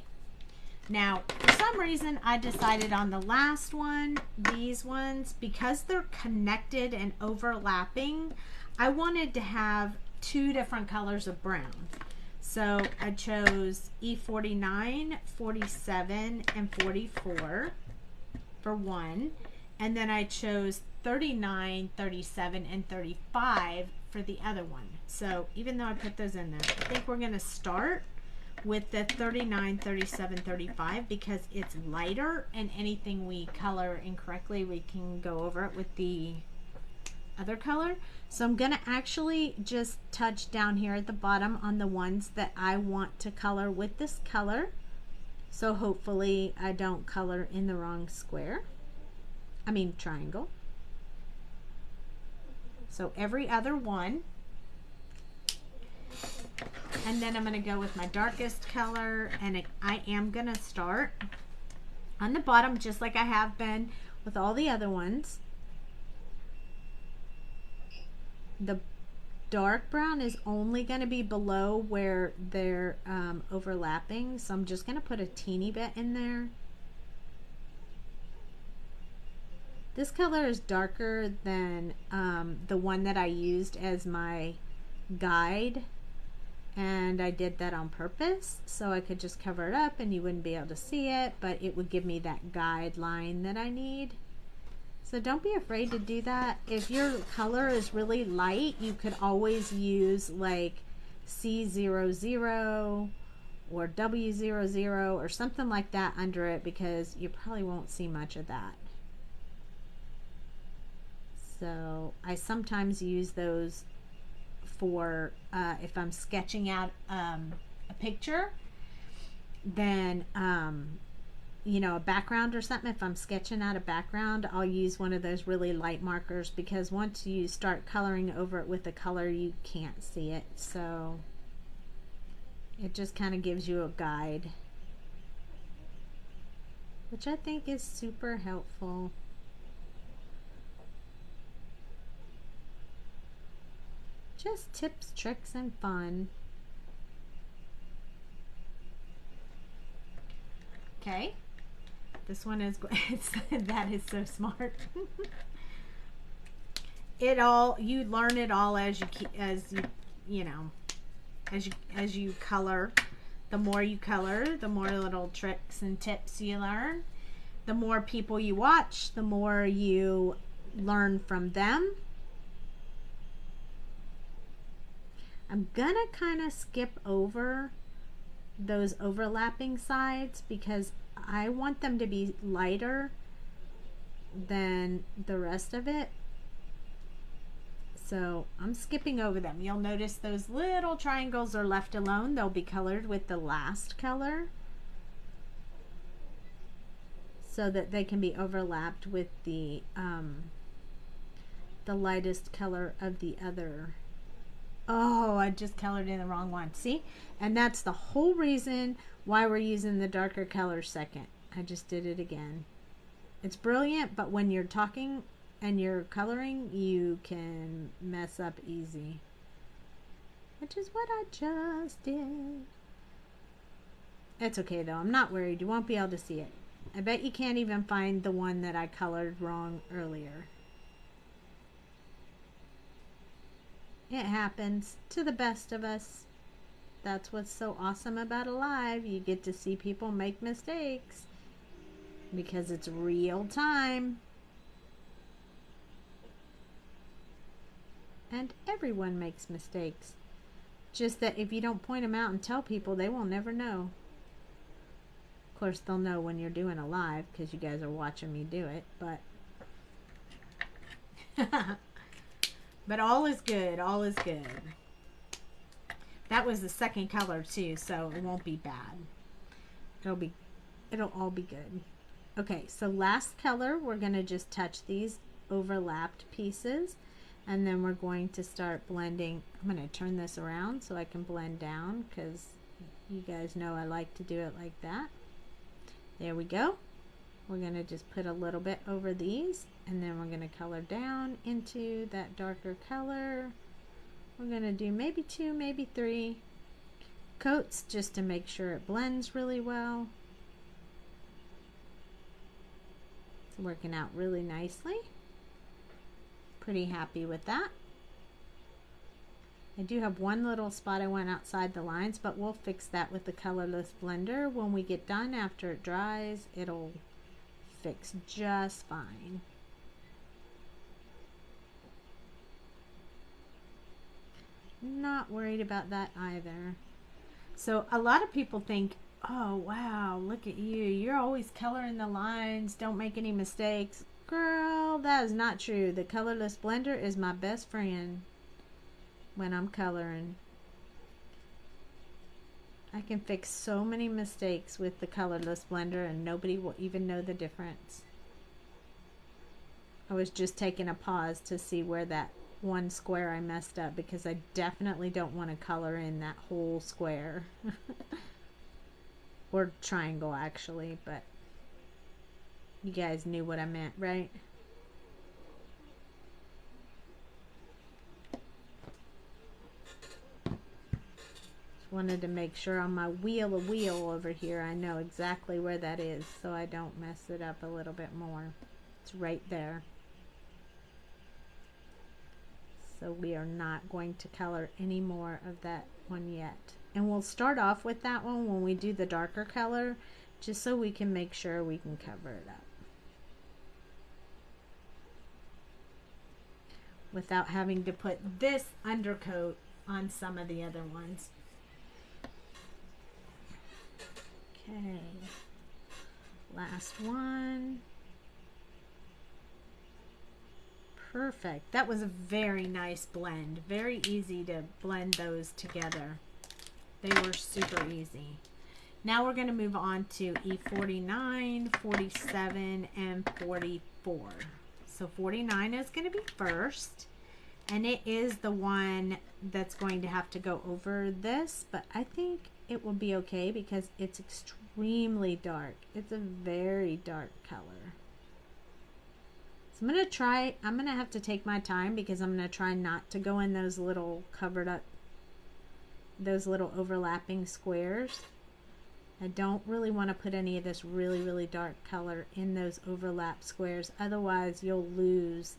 Now, for some reason, I decided on the last one, these ones, because they're connected and overlapping, I wanted to have two different colors of brown. So I chose E49, 47, and 44 for one. And then I chose 39, 37, and 35 for the other one. So even though I put those in there, I think we're going to start with the 39, 37, 35 because it's lighter, and anything we color incorrectly, we can go over it with the other color. So I'm gonna actually just touch down here at the bottom on the ones that I want to color with this color. So hopefully I don't color in the wrong square. I mean triangle. So every other one. And then I'm going to go with my darkest color, and I am going to start on the bottom just like I have been with all the other ones. The dark brown is only going to be below where they're overlapping, so I'm just going to put a teeny bit in there. This color is darker than the one that I used as my guide. And I did that on purpose so I could just cover it up and you wouldn't be able to see it, but it would give me that guideline that I need. So don't be afraid to do that. If your color is really light, you could always use like C00 or W00 or something like that under it, because you probably won't see much of that. So I sometimes use those for if I'm sketching out a picture, then you know, a background or something. If I'm sketching out a background, I'll use one of those really light markers, because once you start coloring over it with a color, you can't see it. So it just kind of gives you a guide, which I think is super helpful. Just tips, tricks, and fun. Okay, This one is, that is so smart. It all, you learn it all as you know, as you color. The more you color, the more little tricks and tips you learn. The more people you watch, the more you learn from them. I'm gonna kind of skip over those overlapping sides because I want them to be lighter than the rest of it. So I'm skipping over them. You'll notice those little triangles are left alone. They'll be colored with the last color so that they can be overlapped with the lightest color of the other. Oh, I just colored in the wrong one. See? And that's the whole reason why we're using the darker color second. I just did it again. It's brilliant, but when you're talking and you're coloring, you can mess up easy. Which is what I just did. It's okay though. I'm not worried. You won't be able to see it. I bet you can't even find the one that I colored wrong earlier. It happens to the best of us. That's what's so awesome about Alive. You get to see people make mistakes because it's real time. And everyone makes mistakes. Just that if you don't point them out and tell people, they will never know. Of course, they'll know when you're doing a live because you guys are watching me do it, but but all is good. All is good. That was the second color too, so it won't be bad. It'll all be good. Okay, so last color, we're going to just touch these overlapped pieces. And then we're going to start blending. I'm going to turn this around so I can blend down because you guys know I like to do it like that. There we go. We're going to just put a little bit over these and then we're going to color down into that darker color. We're going to do maybe 2, maybe 3 coats just to make sure it blends really well. It's working out really nicely. Pretty happy with that. I do have one little spot I went outside the lines, but we'll fix that with the Colorless Blender. When we get done, after it dries, it'll fix just fine. Not worried about that either. So a lot of people think, oh wow, look at you. You're always coloring the lines. Don't make any mistakes. Girl, that is not true. The Colorless Blender is my best friend when I'm coloring. I can fix so many mistakes with the Colorless Blender and nobody will even know the difference. I was just taking a pause to see where that one square I messed up because I definitely don't want to color in that whole square. Or triangle actually, but you guys knew what I meant, right? Just wanted to make sure on my wheel over here I know exactly where that is so I don't mess it up a little bit more. It's right there. So we are not going to color any more of that one yet. And we'll start off with that one when we do the darker color, just so we can make sure we can cover it up without having to put this undercoat on some of the other ones. Okay, last one. Perfect. That was a very nice blend. Very easy to blend those together. They were super easy. Now we're going to move on to E49, 47, and 44. So 49 is going to be first, and it is the one that's going to have to go over this, but I think it will be okay because it's extremely dark. It's a very dark color. So I'm going to have to take my time because I'm going to try not to go in those little covered up, those little overlapping squares. I don't really want to put any of this really, really dark color in those overlap squares. Otherwise, you'll lose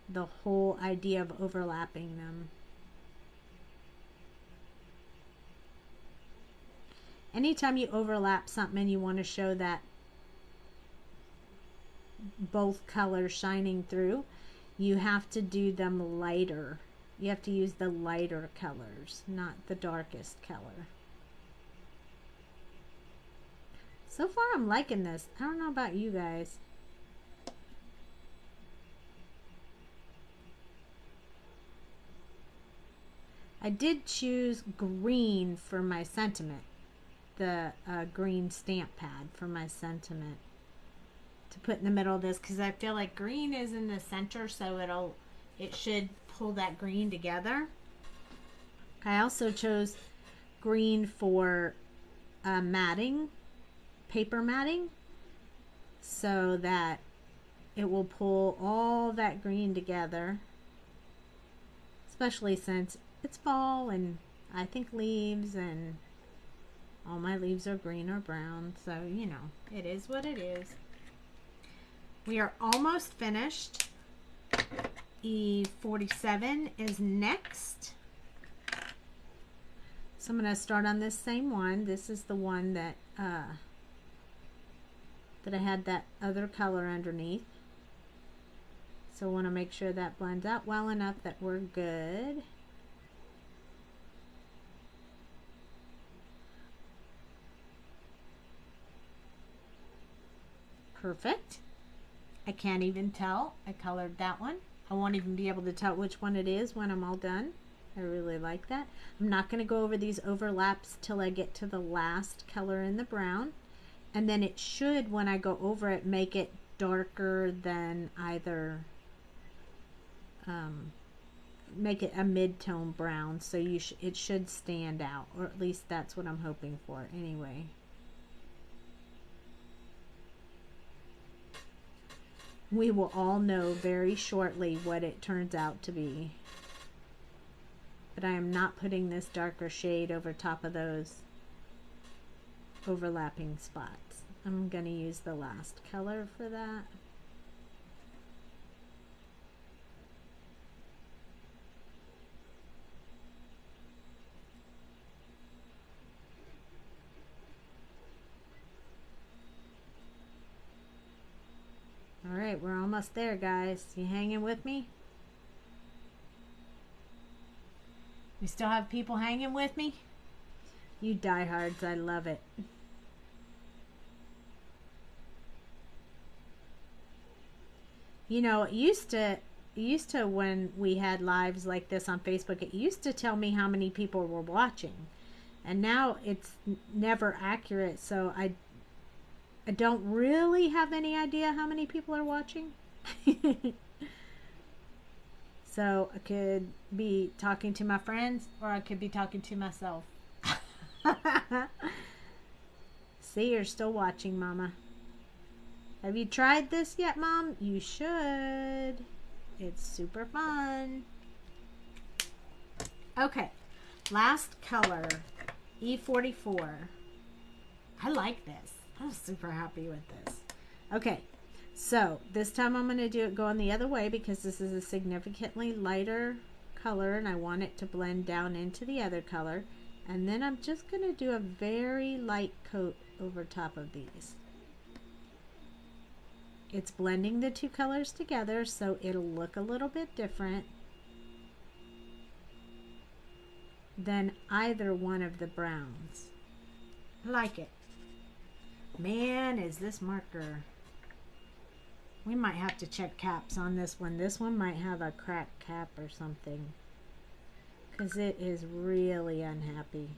the whole idea of overlapping them. Anytime you overlap something and you want to show that both colors shining through, you have to do them lighter. You have to use the lighter colors, not the darkest color. So far I'm liking this. I don't know about you guys. I did choose green for my sentiment. The green stamp pad for my sentiment to put in the middle of this, because I feel like green is in the center, so it should pull that green together. I also chose green for matting, paper matting, so that it will pull all that green together, especially since it's fall and I think leaves, and all my leaves are green or brown, so you know, it is what it is. We are almost finished. E47 is next. So I'm going to start on this same one. This is the one that that I had that other color underneath. So I want to make sure that blends out well enough that we're good. Perfect. I can't even tell I colored that one. I won't even be able to tell which one it is when I'm all done. I really like that. I'm not going to go over these overlaps till I get to the last color in the brown, and then it should, when I go over it, make it darker than either make it a mid-tone brown, so it should stand out, or at least that's what I'm hoping for anyway. We will all know very shortly what it turns out to be. But I am not putting this darker shade over top of those overlapping spots. I'm going to use the last color for that. Alright, we're almost there, guys. You hanging with me? We still have people hanging with me? You diehards, I love it. You know, it used to when we had lives like this on Facebook, it used to tell me how many people were watching. And now it's never accurate, so I don't really have any idea how many people are watching. So I could be talking to my friends, or I could be talking to myself. See, you're still watching, Mama. Have you tried this yet, Mom? You should. It's super fun. Okay, last color, E44. I like this. I'm super happy with this. Okay, so this time I'm going to do it going the other way, because this is a significantly lighter color and I want it to blend down into the other color. And then I'm just going to do a very light coat over top of these. It's blending the two colors together, so it'll look a little bit different than either one of the browns. I like it. Man, is this marker. We might have to check caps on this one. This one might have a cracked cap or something, because it is really unhappy.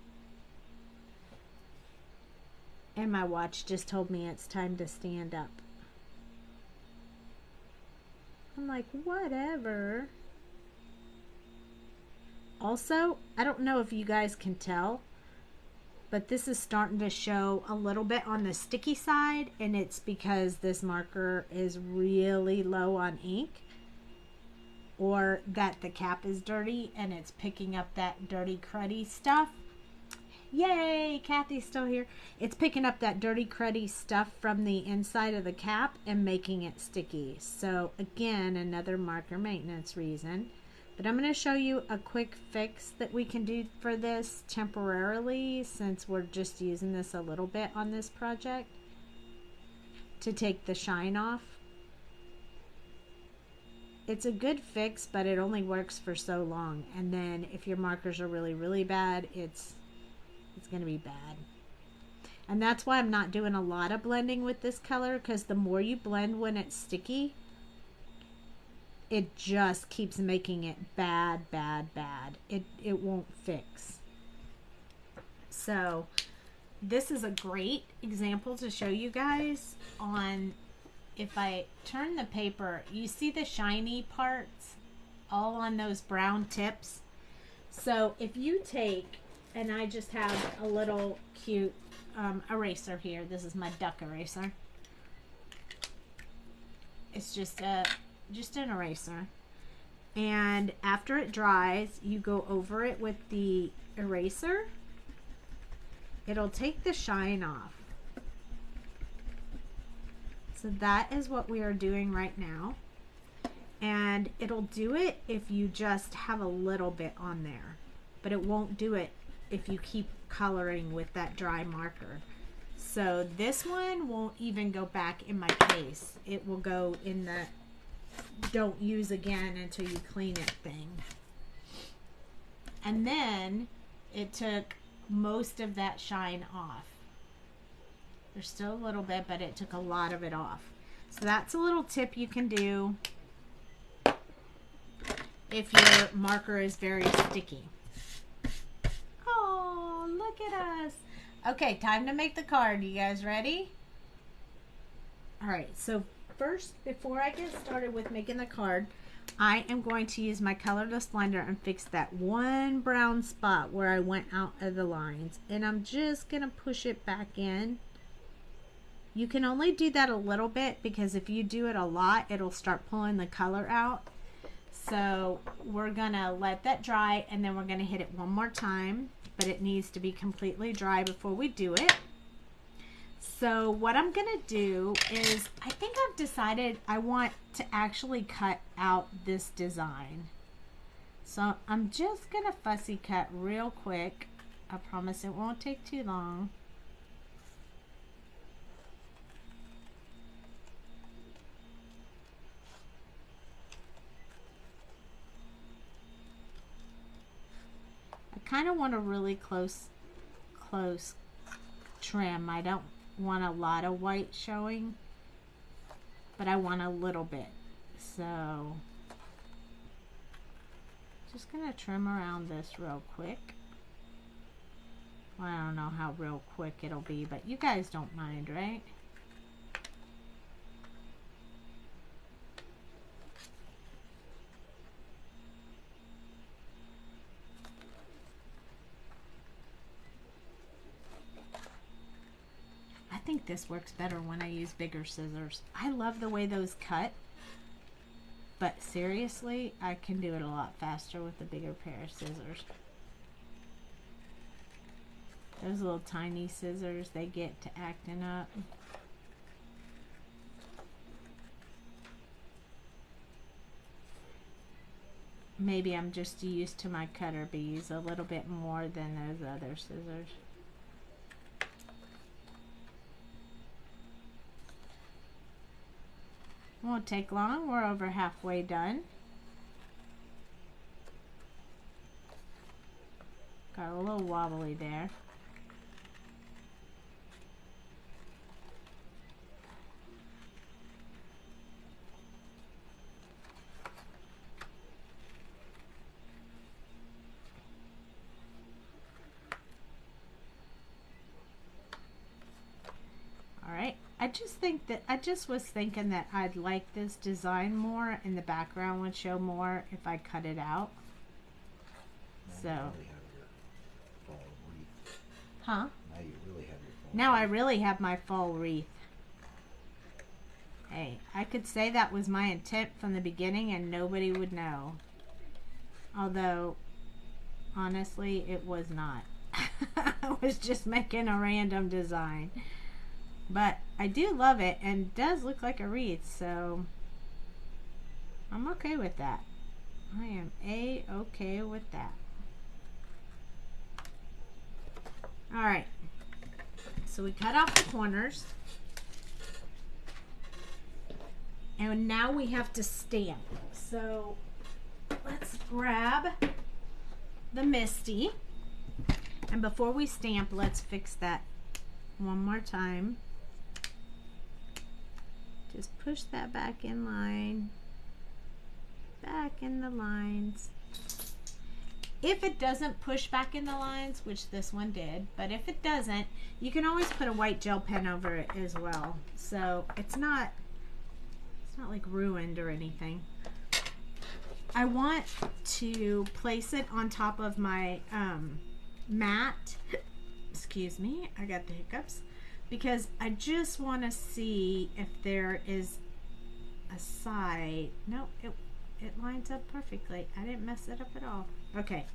And my watch just told me it's time to stand up. I'm like, whatever. Also, I don't know if you guys can tell, but this is starting to show a little bit on the sticky side, and it's because this marker is really low on ink, or that the cap is dirty and it's picking up that dirty cruddy stuff. Yay, Kathy's still here. It's picking up that dirty, cruddy stuff from the inside of the cap and making it sticky. So again, another marker maintenance reason. But I'm going to show you a quick fix that we can do for this temporarily, since we're just using this a little bit on this project, to take the shine off. It's a good fix, but it only works for so long. And then if your markers are really, really bad, it's going to be bad. And that's why I'm not doing a lot of blending with this color, because the more you blend when it's sticky, it just keeps making it bad, bad, bad. It won't fix. So this is a great example to show you guys on, if I turn the paper, you see the shiny parts all on those brown tips. So if you take, and I just have a little cute eraser here. This is my duck eraser. It's just an eraser. And after it dries, you go over it with the eraser. It'll take the shine off. So that is what we are doing right now. And it'll do it if you just have a little bit on there, but it won't do it if you keep coloring with that dry marker. So this one won't even go back in my case. It will go in the don't use again until you clean it thing. And then it took most of that shine off. There's still a little bit, but it took a lot of it off. So that's a little tip you can do if your marker is very sticky. Oh, look at us. Okay, time to make the card. You guys ready? All right, so first, before I get started with making the card, I am going to use my Colorless Blender and fix that one brown spot where I went out of the lines. And I'm just going to push it back in. You can only do that a little bit, because if you do it a lot, it'll start pulling the color out. So we're going to let that dry, and then we're going to hit it one more time. But it needs to be completely dry before we do it. So what I'm going to do is, I think I've decided I want to actually cut out this design. So I'm just going to fussy cut real quick. I promise it won't take too long. I kind of want a really close trim. I don't want a lot of white showing, but I want a little bit. So just gonna trim around this real quick. Well, I don't know how real quick it'll be, but you guys don't mind, right? I think this works better when I use bigger scissors. I love the way those cut, but seriously, I can do it a lot faster with a bigger pair of scissors. Those little tiny scissors, they get to acting up. Maybe I'm just used to my cutter bees a little bit more than those other scissors. Won't take long. We're over halfway done. Got a little wobbly there. I just was thinking that I'd like this design more, and the background would show more if I cut it out. So. Huh? Now you really have your fall. Now I really have my fall wreath. Hey, I could say that was my intent from the beginning and nobody would know. Although, honestly, it was not. I was just making a random design. But I do love it, and it does look like a wreath, so I'm okay with that. I am A-okay with that. Alright, so we cut off the corners. And now we have to stamp. So let's grab the Misty. And before we stamp, let's fix that one more time. Just push that back in line. Back in the lines. If it doesn't push back in the lines, which this one did, but if it doesn't, you can always put a white gel pen over it as well. So it's not like ruined or anything. I want to place it on top of my mat. Excuse me, I got the hiccups. Because I just want to see if there is a side. No, it lines up perfectly. I didn't mess it up at all. Okay,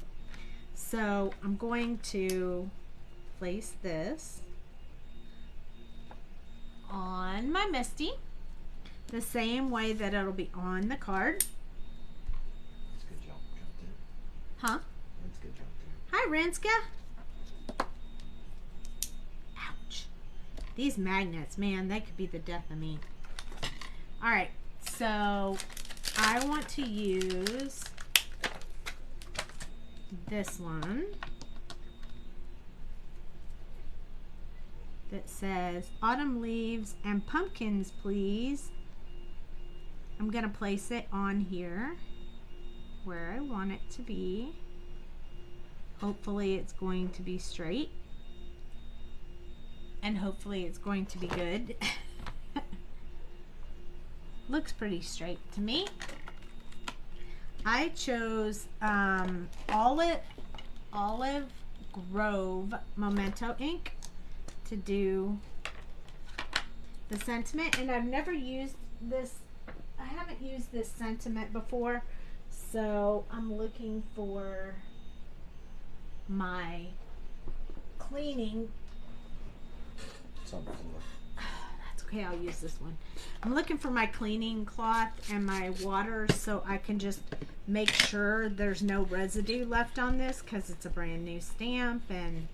so I'm going to place this on my Misty the same way that it'll be on the card. That's a good jump there. Huh? That's a good jump there. Hi, Renska. Ouch. These magnets, man, they could be the death of me. Alright, so I want to use this one that says autumn leaves and pumpkins, please. I'm going to place it on here where I want it to be. Hopefully it's going to be straight. And hopefully it's going to be good. Looks pretty straight to me. I chose Olive Grove Memento ink to do the sentiment, and I've never used this. I haven't used this sentiment before, so I'm looking for my cleaning. It's on the floor. That's okay, I'll use this one. I'm looking for my cleaning cloth and my water so I can just make sure there's no residue left on this, because it's a brand new stamp and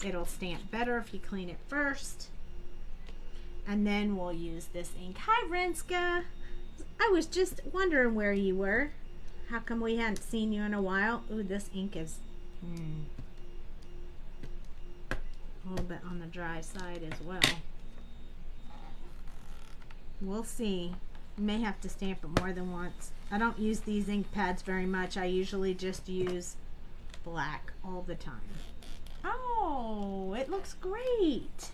it'll stamp better if you clean it first. And then we'll use this ink. Hi, Renska. I was just wondering where you were. How come we hadn't seen you in a while? Ooh, this ink is a little bit on the dry side as well. We'll see. You may have to stamp it more than once. I don't use these ink pads very much. I usually just use black all the time. Oh, it looks great.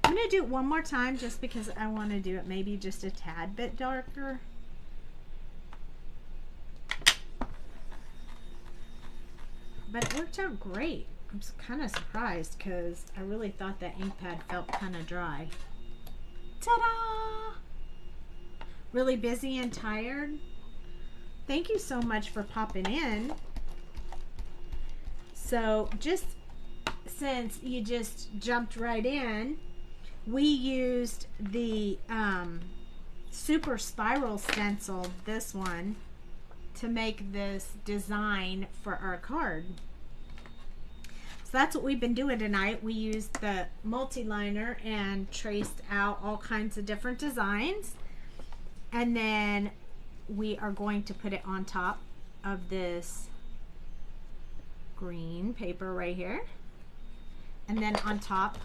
I'm going to do it one more time just because I want to do it maybe just a tad bit darker. But it worked out great. I'm kind of surprised because I really thought that ink pad felt kind of dry. Ta-da! Really busy and tired? Thank you so much for popping in. So just since you just jumped right in, we used the Super Spiral stencil, this one, to make this design for our card. So that's what we've been doing tonight. We used the multi-liner and traced out all kinds of different designs. And then we are going to put it on top of this green paper right here. And then on top,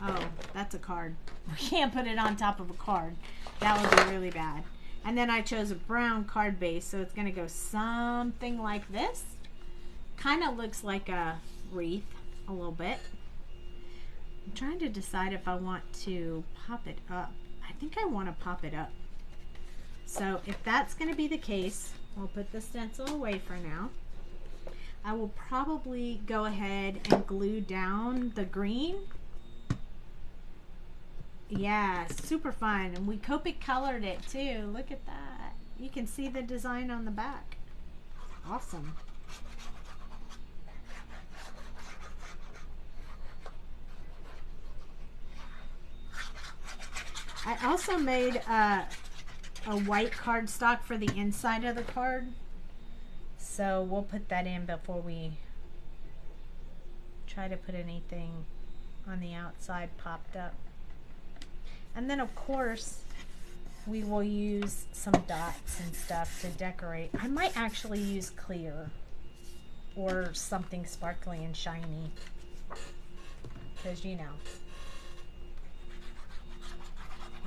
oh, that's a card. We can't put it on top of a card. That would be really bad. And then I chose a brown card base, so it's going to go something like this. Kind of looks like a wreath a little bit. I'm trying to decide if I want to pop it up. I think I want to pop it up. So if that's going to be the case, I'll put the stencil away for now. I will probably go ahead and glue down the green. Yeah, super fun. And we Copic colored it too. Look at that. You can see the design on the back. Awesome. I also made a white cardstock for the inside of the card. So we'll put that in before we try to put anything on the outside popped up. And then of course we will use some dots and stuff to decorate. I might actually use clear or something sparkly and shiny, because you know.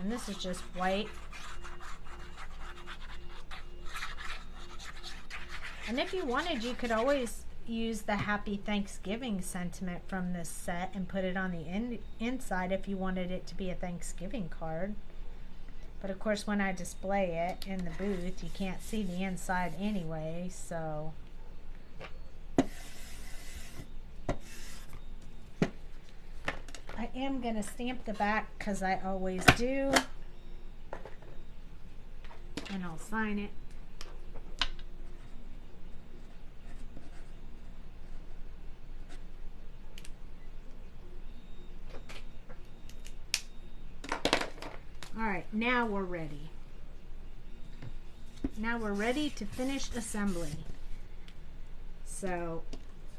And this is just white. And if you wanted, you could always use the Happy Thanksgiving sentiment from this set and put it on the inside if you wanted it to be a Thanksgiving card. But of course, when I display it in the booth, you can't see the inside anyway, so. I am going to stamp the back because I always do. And I'll sign it. Alright, now we're ready. Now we're ready to finish assembly. So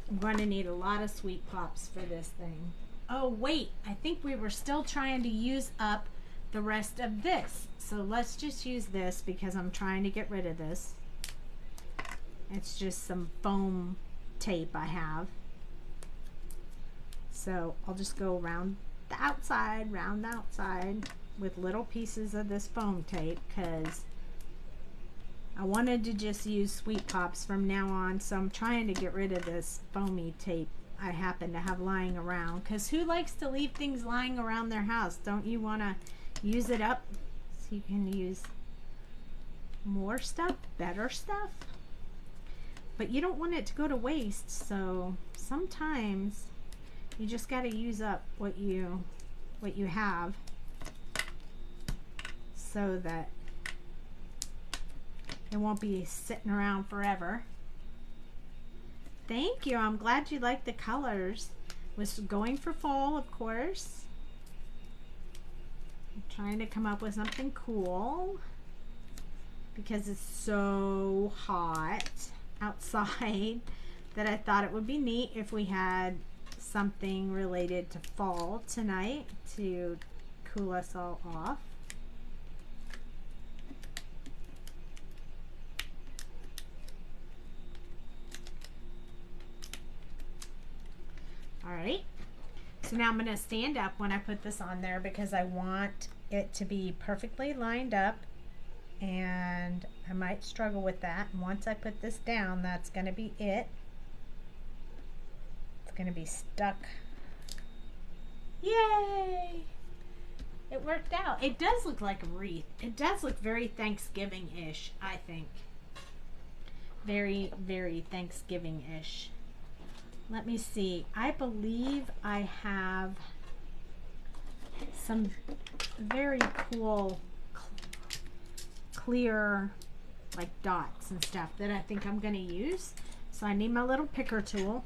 I'm going to need a lot of sweet pops for this thing. Oh wait, I think we were still trying to use up the rest of this. So let's just use this because I'm trying to get rid of this. It's just some foam tape I have. So I'll just go around the outside, round the outside with little pieces of this foam tape because I wanted to just use sweet pops from now on. So I'm trying to get rid of this foamy tape I happen to have lying around, because who likes to leave things lying around their house? Don't you want to use it up so you can use more stuff, better stuff? But you don't want it to go to waste, so sometimes you just got to use up what you have so that it won't be sitting around forever. Thank you. I'm glad you like the colors. Was going for fall, of course. I'm trying to come up with something cool because it's so hot outside that I thought it would be neat if we had something related to fall tonight to cool us all off. Alright, so now I'm going to stand up when I put this on there because I want it to be perfectly lined up, and I might struggle with that. And once I put this down, that's going to be it. It's going to be stuck. Yay! It worked out. It does look like a wreath. It does look very Thanksgiving-ish, I think. Very, very Thanksgiving-ish. Let me see. I believe I have some very cool clear like dots and stuff that I think I'm going to use. So I need my little picker tool.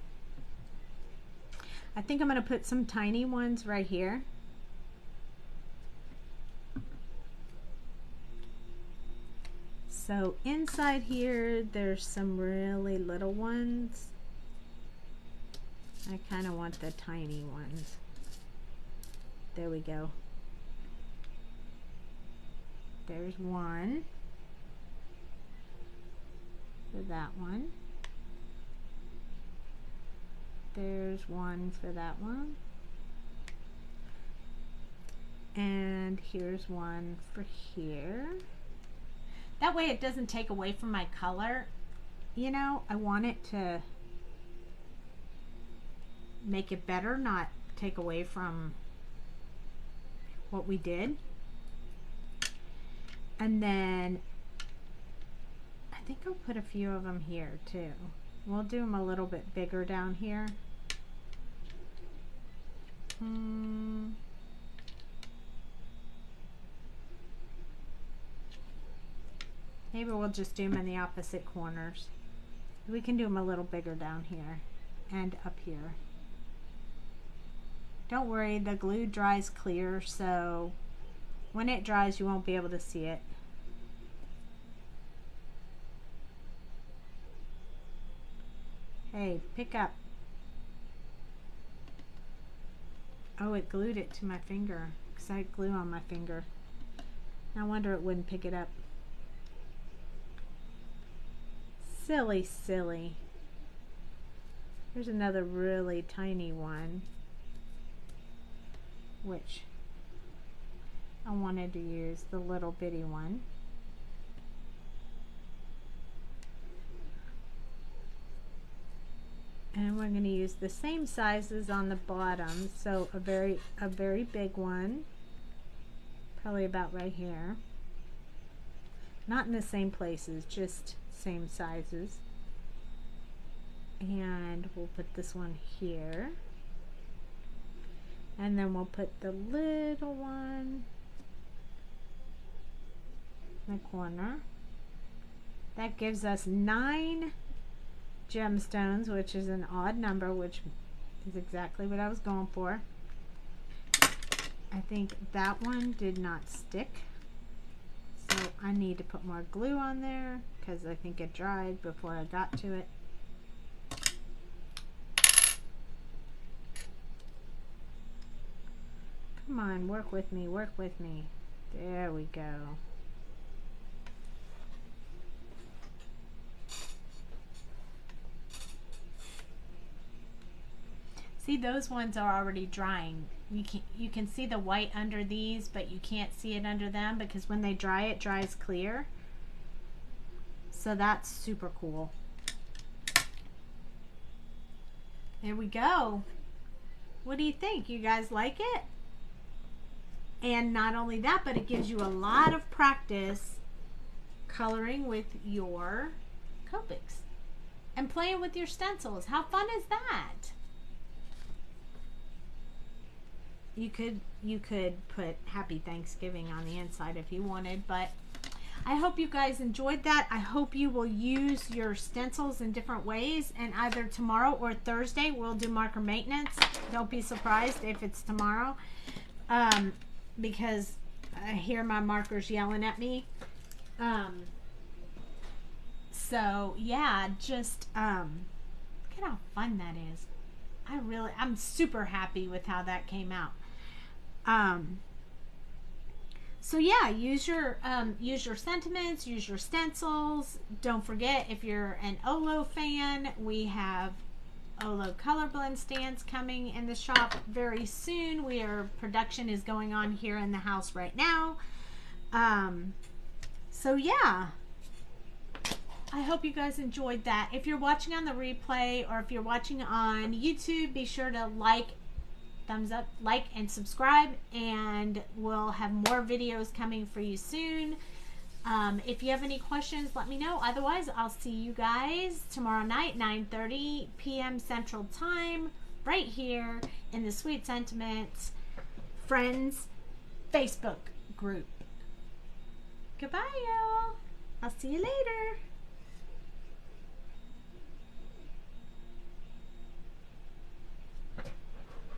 I think I'm going to put some tiny ones right here. So inside here there's some really little ones. I kind of want the tiny ones. There we go. There's one for that one. There's one for that one. And here's one for here. That way it doesn't take away from my color. You know, I want it to make it better, not take away from what we did. And then I think I'll put a few of them here too. We'll do them a little bit bigger down here. Maybe we'll just do them in the opposite corners. We can do them a little bigger down here and up here. Don't worry, the glue dries clear, so When it dries, you won't be able to see it. Hey, pick up. Oh, it glued it to my finger because I had glue on my finger. No wonder it wouldn't pick it up. Silly, silly. Here's another really tiny one, which I wanted to use, the little bitty one. And we're going to use the same sizes on the bottom, so a very big one, probably about right here. Not in the same places, just same sizes. And we'll put this one here. And then we'll put the little one in the corner. That gives us 9 gemstones, which is an odd number, which is exactly what I was going for. I think that one did not stick, so I need to put more glue on there because I think it dried before I got to it. Come on, work with me, work with me. There we go. See, those ones are already drying. You can see the white under these, but you can't see it under them because when they dry, it dries clear. So that's super cool. There we go. What do you think? You guys like it? And not only that, but it gives you a lot of practice coloring with your Copics and playing with your stencils. How fun is that? You could put Happy Thanksgiving on the inside if you wanted, but I hope you guys enjoyed that. I hope you will use your stencils in different ways, and either tomorrow or Thursday we'll do marker maintenance. Don't be surprised if it's tomorrow, because I hear my markers yelling at me. So yeah, just look at how fun that is. I'm super happy with how that came out. So yeah, use your sentiments, use your stencils. Don't forget, if you're an Olo fan, we have Olo color blend stands coming in the shop very soon. Production is going on here in the house right now. So yeah, I hope you guys enjoyed that. If you're watching on the replay or if you're watching on YouTube, be sure to thumbs up, like, and subscribe, and we'll have more videos coming for you soon. If you have any questions, let me know. Otherwise, I'll see you guys tomorrow night, 9:30 p.m. Central Time, right here in the Sweet Sentiments Friends Facebook group. Goodbye, y'all. I'll see you later.